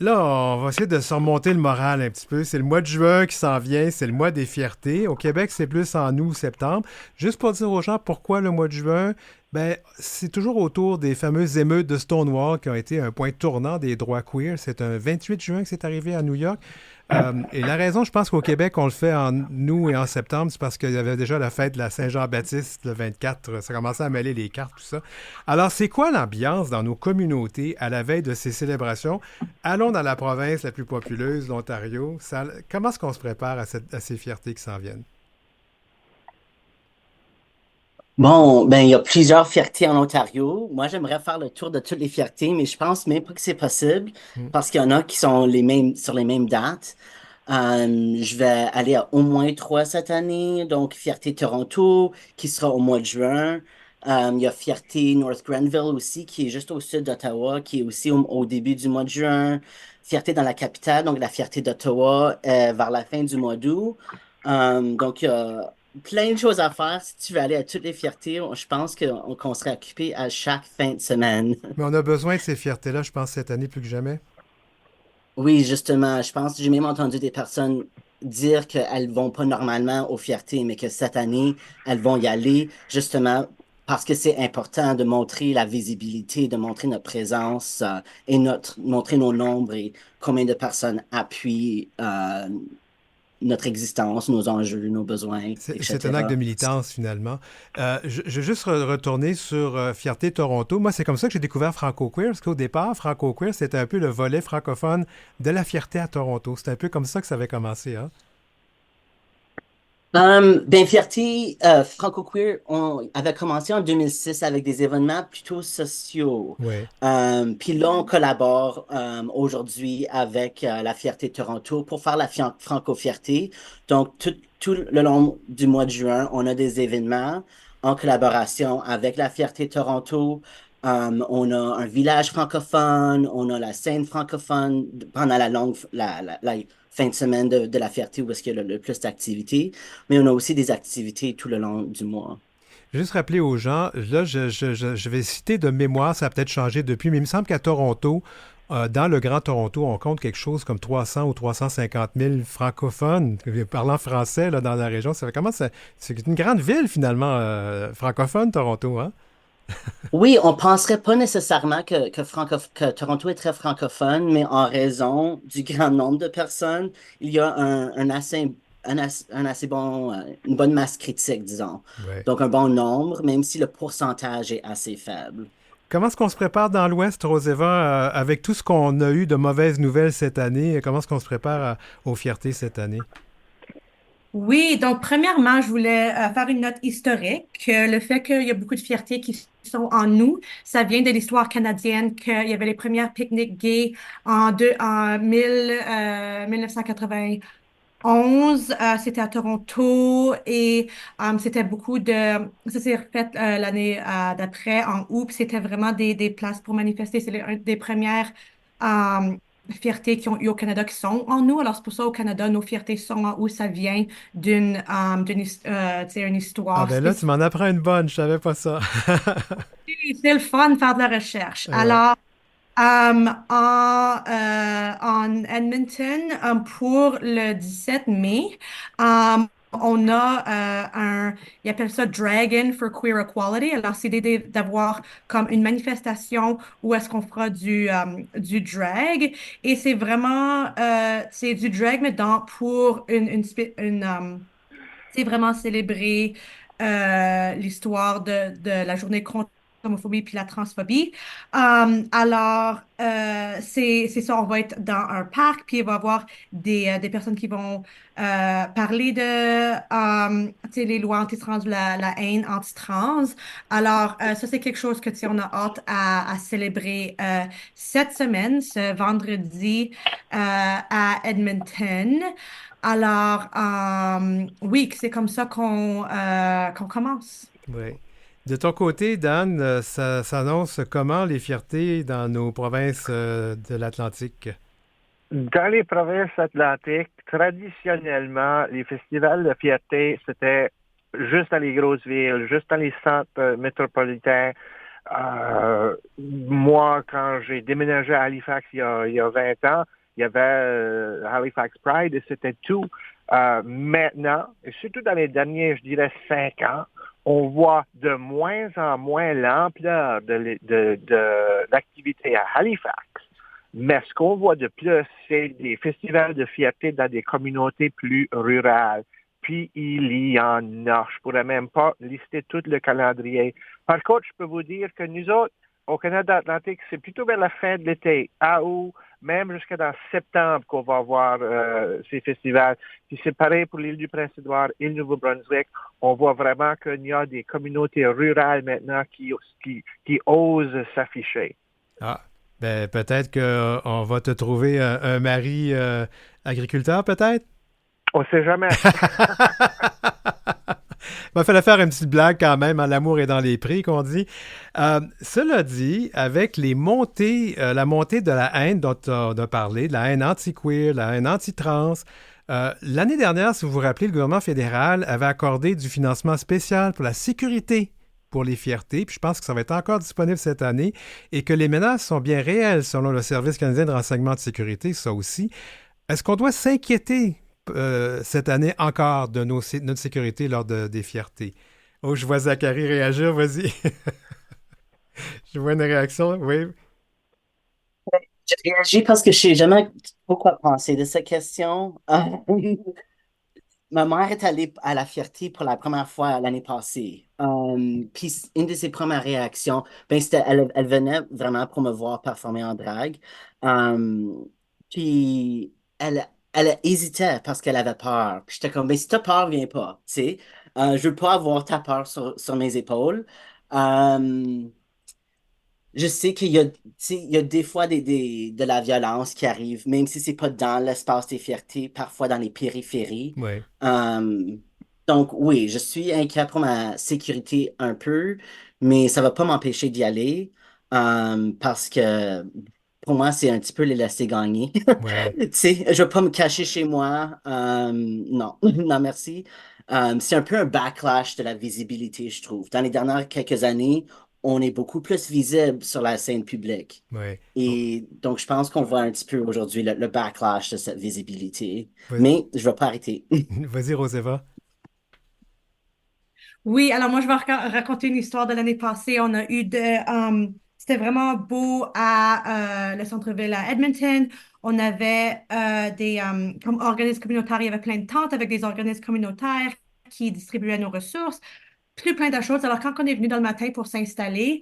Là, on va essayer de se remonter le moral un petit peu. C'est le mois de juin qui s'en vient, c'est le mois des fiertés. Au Québec, c'est plus en août, septembre. Juste pour dire aux gens pourquoi le mois de juin, ben, c'est toujours autour des fameuses émeutes de Stonewall qui ont été un point tournant des droits queer. C'est un 28 juin que c'est arrivé à New York. Et la raison, je pense qu'au Québec, on le fait en août et en septembre, c'est parce qu'il y avait déjà la fête de la Saint-Jean-Baptiste le 24. Ça commençait à mêler les cartes, tout ça. Alors, c'est quoi l'ambiance dans nos communautés à la veille de ces célébrations? Allons dans la province la plus populeuse, l'Ontario. Comment est-ce qu'on se prépare à ces fiertés qui s'en viennent? Bon, ben, il y a plusieurs fiertés en Ontario. Moi, j'aimerais faire le tour de toutes les fiertés, mais je pense même pas que c'est possible Hmm. parce qu'il y en a qui sont les mêmes, sur les mêmes dates. Je vais aller à au moins trois cette année. Donc, Fierté Toronto, qui sera au mois de juin. Il y a Fierté North Grenville aussi, qui est juste au sud d'Ottawa, qui est aussi au début du mois de juin. Fierté dans la capitale, donc la Fierté d'Ottawa, vers la fin du mois d'août. Donc, il y a plein de choses à faire. Si tu veux aller à toutes les fiertés, je pense qu'on serait occupé à chaque fin de semaine. Mais on a besoin de ces fiertés-là, je pense, cette année plus que jamais. Oui, justement, je pense, j'ai même entendu des personnes dire qu'elles vont pas normalement aux fiertés, mais que cette année, elles vont y aller justement parce que c'est important de montrer la visibilité, de montrer notre présence et montrer nos nombres et combien de personnes appuient notre existence, nos enjeux, nos besoins, C'est un acte etc. de militance, finalement. Je vais juste retourner sur Fierté Toronto. Moi, c'est comme ça que j'ai découvert Franco-Queer, parce qu'au départ, Franco-Queer, c'était un peu le volet francophone de la fierté à Toronto. C'était un peu comme ça que ça avait commencé, hein? Ben, Fierté franco-queer, on avait commencé en 2006 avec des événements plutôt sociaux. Oui. Puis là, on collabore aujourd'hui avec la Fierté Toronto pour faire la franco-fierté. Donc, tout le long du mois de juin, on a des événements en collaboration avec la Fierté Toronto. On a un village francophone, on a la scène francophone pendant la longue, la fin de semaine de la Fierté où est-ce qu'il y a le plus d'activités, mais on a aussi des activités tout le long du mois. Je vais juste rappeler aux gens, là, je vais citer de mémoire, ça a peut-être changé depuis, mais il me semble qu'à Toronto, dans le Grand Toronto, on compte quelque chose comme 300 ou 350 000 francophones parlant français là, dans la région. Ça fait comment ça, c'est une grande ville, finalement, francophone, Toronto, hein? Oui, on penserait pas nécessairement que Toronto est très francophone, mais en raison du grand nombre de personnes, il y a un assez bon, une bonne masse critique, disons. Ouais. Donc, un bon nombre, même si le pourcentage est assez faible. Comment est-ce qu'on se prépare dans l'Ouest, Roseva, avec tout ce qu'on a eu de mauvaises nouvelles cette année? Comment est-ce qu'on se prépare aux fiertés cette année? Oui, donc premièrement, je voulais faire une note historique. Le fait qu'il y a beaucoup de fiertés qui sont en nous, ça vient de l'histoire canadienne, qu'il y avait les premières pique-niques gays en 1991. C'était à Toronto et c'était beaucoup de... Ça s'est refait l'année d'après, en août, puis c'était vraiment des places pour manifester. C'est une des premières euh, fiertés qui ont eu au Canada qui sont en nous. Alors, c'est pour ça au Canada, nos fiertés sont en août. Ça vient tu sais, une Ah histoire ben là, tu spécifique. m'en apprends une bonne, je savais pas ça. C'est le fun de faire de la recherche. Ouais. Alors, en Edmonton, pour le 17 mai, on a ils appellent ça Dragon for Queer Equality. Alors, c'est d'avoir comme une manifestation où est-ce qu'on fera du drag. Et c'est vraiment, c'est du drag, mais pour c'est vraiment célébrer l'histoire de la journée contre l'homophobie puis la transphobie. C'est ça, on va être dans un parc, puis il va y avoir des personnes qui vont parler de tu sais, les lois anti-trans, la haine anti-trans. Alors, ça, c'est quelque chose que tu sais, on a hâte à célébrer cette semaine, ce vendredi à Edmonton. Alors, oui, c'est comme ça qu'on commence. Oui. De ton côté, Dan, ça s'annonce comment les fiertés dans nos provinces de l'Atlantique? Dans les provinces atlantiques, traditionnellement, les festivals de fierté, c'était juste dans les grosses villes, juste dans les centres métropolitains. moi, quand j'ai déménagé à Halifax il y a 20 ans, il y avait Halifax Pride et c'était tout. Maintenant, et surtout dans les derniers, je dirais, 5 ans, on voit de moins en moins l'ampleur de l'activité à Halifax. Mais ce qu'on voit de plus, c'est des festivals de fierté dans des communautés plus rurales. Puis il y en a. Je pourrais même pas lister tout le calendrier. Par contre, je peux vous dire que nous autres, au Canada Atlantique, c'est plutôt vers la fin de l'été, à août, même jusqu'à dans septembre qu'on va avoir ces festivals. Puis c'est pareil pour l'île du Prince-Édouard, île Nouveau-Brunswick. On voit vraiment qu'il y a des communautés rurales maintenant qui osent s'afficher. Ah, ben peut-être qu'on va te trouver un mari agriculteur, peut-être? On sait jamais. Il fallait faire une petite blague quand même, hein, l'amour est dans les prix, qu'on dit. Cela dit, avec la montée de la haine dont on a parlé, de la haine anti-queer, la haine anti-trans, l'année dernière, si vous vous rappelez, le gouvernement fédéral avait accordé du financement spécial pour la sécurité pour les fiertés, puis je pense que ça va être encore disponible cette année, et que les menaces sont bien réelles selon le Service canadien de renseignement de sécurité, ça aussi. Est-ce qu'on doit s'inquiéter cette année encore de notre sécurité lors des fiertés? Oh, je vois Zachary réagir, vas-y. Je vois une réaction, oui. Je réagis parce que je sais jamais trop quoi penser de cette question. Ma mère est allée à la Fierté pour la première fois l'année passée. Puis une de ses premières réactions, ben c'était, elle venait vraiment pour me voir performer en drague. Puis elle hésitait parce qu'elle avait peur. Puis j'étais comme, ben si t'as peur, viens pas. Tu sais, je veux pas avoir ta peur sur mes épaules. Euh, je sais qu'il y a, tu sais, il y a des fois de la violence qui arrive, même si c'est pas dans l'espace des fiertés, parfois dans les périphéries. Oui. Euh, donc oui, je suis inquiet pour ma sécurité un peu, mais ça va pas m'empêcher d'y aller parce que pour moi, c'est un petit peu les laisser gagner. Ouais. Tu sais, je vais pas me cacher chez moi. Non, non, merci. C'est un peu un backlash de la visibilité, je trouve. Dans les dernières quelques années, on est beaucoup plus visible sur la scène publique. Ouais. Et donc, je pense qu'on voit un petit peu aujourd'hui le backlash de cette visibilité. Vas- Mais je ne vais pas arrêter. Vas-y, Roséva. Oui, alors moi, je vais raconter une histoire de l'année passée. On a eu c'était vraiment beau à le centre-ville à Edmonton. On avait comme organismes communautaires, il y avait plein de tentes avec des organismes communautaires qui distribuaient nos ressources, plein de choses. Alors, quand on est venu dans le matin pour s'installer,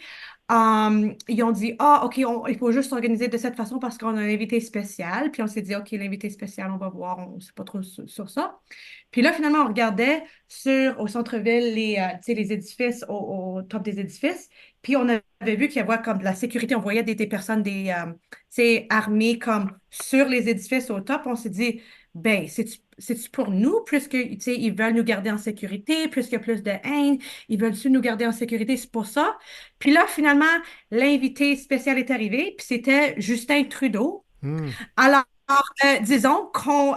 ils ont dit, ah, OK, il faut juste s'organiser de cette façon parce qu'on a un invité spécial. Puis on s'est dit, OK, l'invité spécial, on va voir, on ne sait pas trop sur ça. Puis là, finalement, on regardait au centre-ville tu sais, les édifices, au top des édifices. Puis on avait vu qu'il y avait comme de la sécurité. On voyait des personnes, tu sais, armées comme sur les édifices au top. On s'est dit, ben, c'est-tu pour nous, puisque, tu sais, ils veulent nous garder en sécurité, puisqu'il y a plus de haine, ils veulent-tu nous garder en sécurité, c'est pour ça. Puis là, finalement, l'invité spécial est arrivé, puis c'était Justin Trudeau. Hmm. Alors, disons qu'on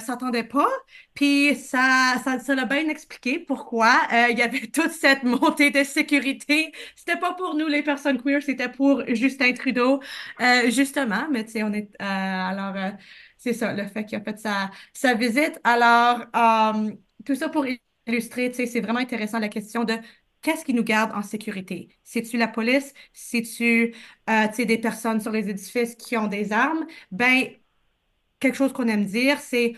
s'entendait pas, puis ça l'a bien expliqué pourquoi il y avait toute cette montée de sécurité. C'était pas pour nous, les personnes queer, c'était pour Justin Trudeau, justement. Mais tu sais, c'est ça, le fait qu'il a fait sa visite. Alors, tout ça pour illustrer, tu sais, c'est vraiment intéressant la question de qu'est-ce qui nous garde en sécurité? C'est-tu la police? C'est-tu, tu sais, des personnes sur les édifices qui ont des armes? Ben, quelque chose qu'on aime dire, c'est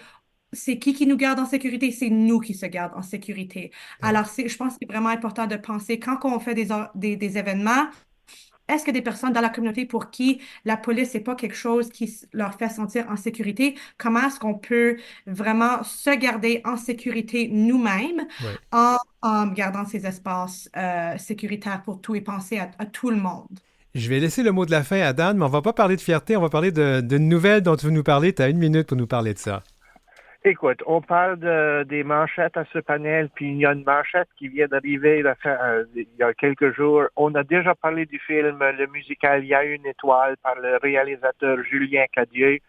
qui nous garde en sécurité? C'est nous qui se gardent en sécurité. Alors, je pense que c'est vraiment important de penser quand on fait des événements, est-ce que des personnes dans la communauté pour qui la police n'est pas quelque chose qui leur fait sentir en sécurité, comment est-ce qu'on peut vraiment se garder en sécurité nous-mêmes Ouais. en gardant ces espaces sécuritaires pour tout et penser à tout le monde? Je vais laisser le mot de la fin à Dan, mais on va pas parler de fierté, on va parler d'une nouvelle dont tu veux nous parler. Tu as 1 minute pour nous parler de ça. Écoute, on parle des manchettes à ce panel, puis il y a une manchette qui vient d'arriver il y a quelques jours. On a déjà parlé du film, le musical Il y a une étoile par le réalisateur Julien Cadieux.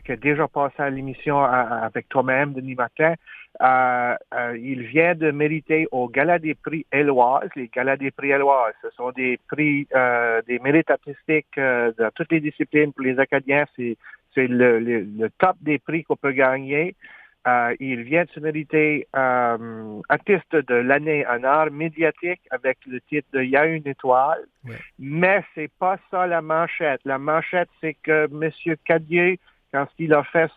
qui a déjà passé à l'émission avec toi-même, Denis Martin. Il vient de mériter au Gala des prix Éloises. Les Galas des prix Éloises, ce sont des prix, des mérites artistiques dans toutes les disciplines pour les Acadiens. C'est le top des prix qu'on peut gagner. Il vient de se mériter artiste de l'année en art médiatique avec le titre de « Il y a une étoile ». Ouais. Mais c'est pas ça la manchette. La manchette, c'est que M. Cadieux, quand il a fait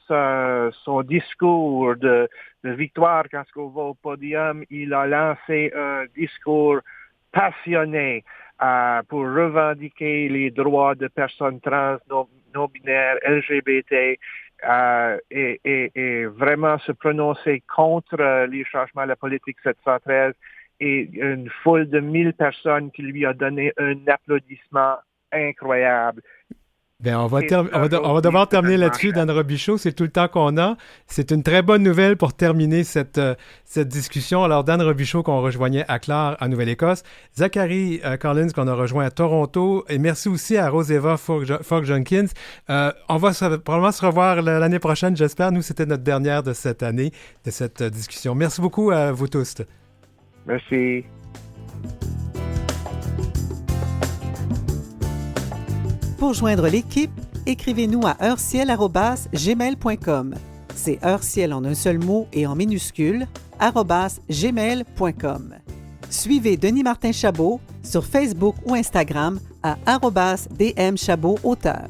son discours de victoire, quand il va au podium, il a lancé un discours passionné pour revendiquer les droits de personnes trans, non-binaires, LGBT, et vraiment se prononcer contre les changements à la politique 713, et une foule de 1000 personnes qui lui a donné un applaudissement incroyable. Bien, on va devoir terminer là-dessus, Dan Robichaud. C'est tout le temps qu'on a. C'est une très bonne nouvelle pour terminer cette discussion. Alors, Dan Robichaud qu'on rejoignait à Clare, en Nouvelle-Écosse. Zachary Collins qu'on a rejoint à Toronto. Et merci aussi à Roseva Fogg-Jenkins. On va probablement se revoir l'année prochaine, j'espère. Nous, c'était notre dernière de cette année, de cette discussion. Merci beaucoup à vous tous. Merci. Pour joindre l'équipe, écrivez-nous à heureciel@gmail.com. C'est heureciel en un seul mot et en minuscule, @gmail.com. Suivez Denis Martin Chabot sur Facebook ou Instagram à @dmchabotauteur.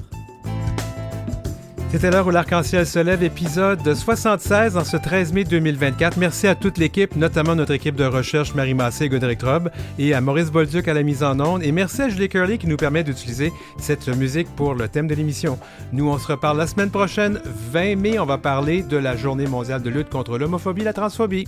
C'était l'heure où l'arc-en-ciel se lève, épisode 76 en ce 13 mai 2024. Merci à toute l'équipe, notamment notre équipe de recherche Marie Massé et Godéric Trobe, et à Maurice Bolduc à la mise en onde. Et merci à Julie Curley qui nous permet d'utiliser cette musique pour le thème de l'émission. Nous, on se reparle la semaine prochaine, 20 mai. On va parler de la Journée mondiale de lutte contre l'homophobie et la transphobie.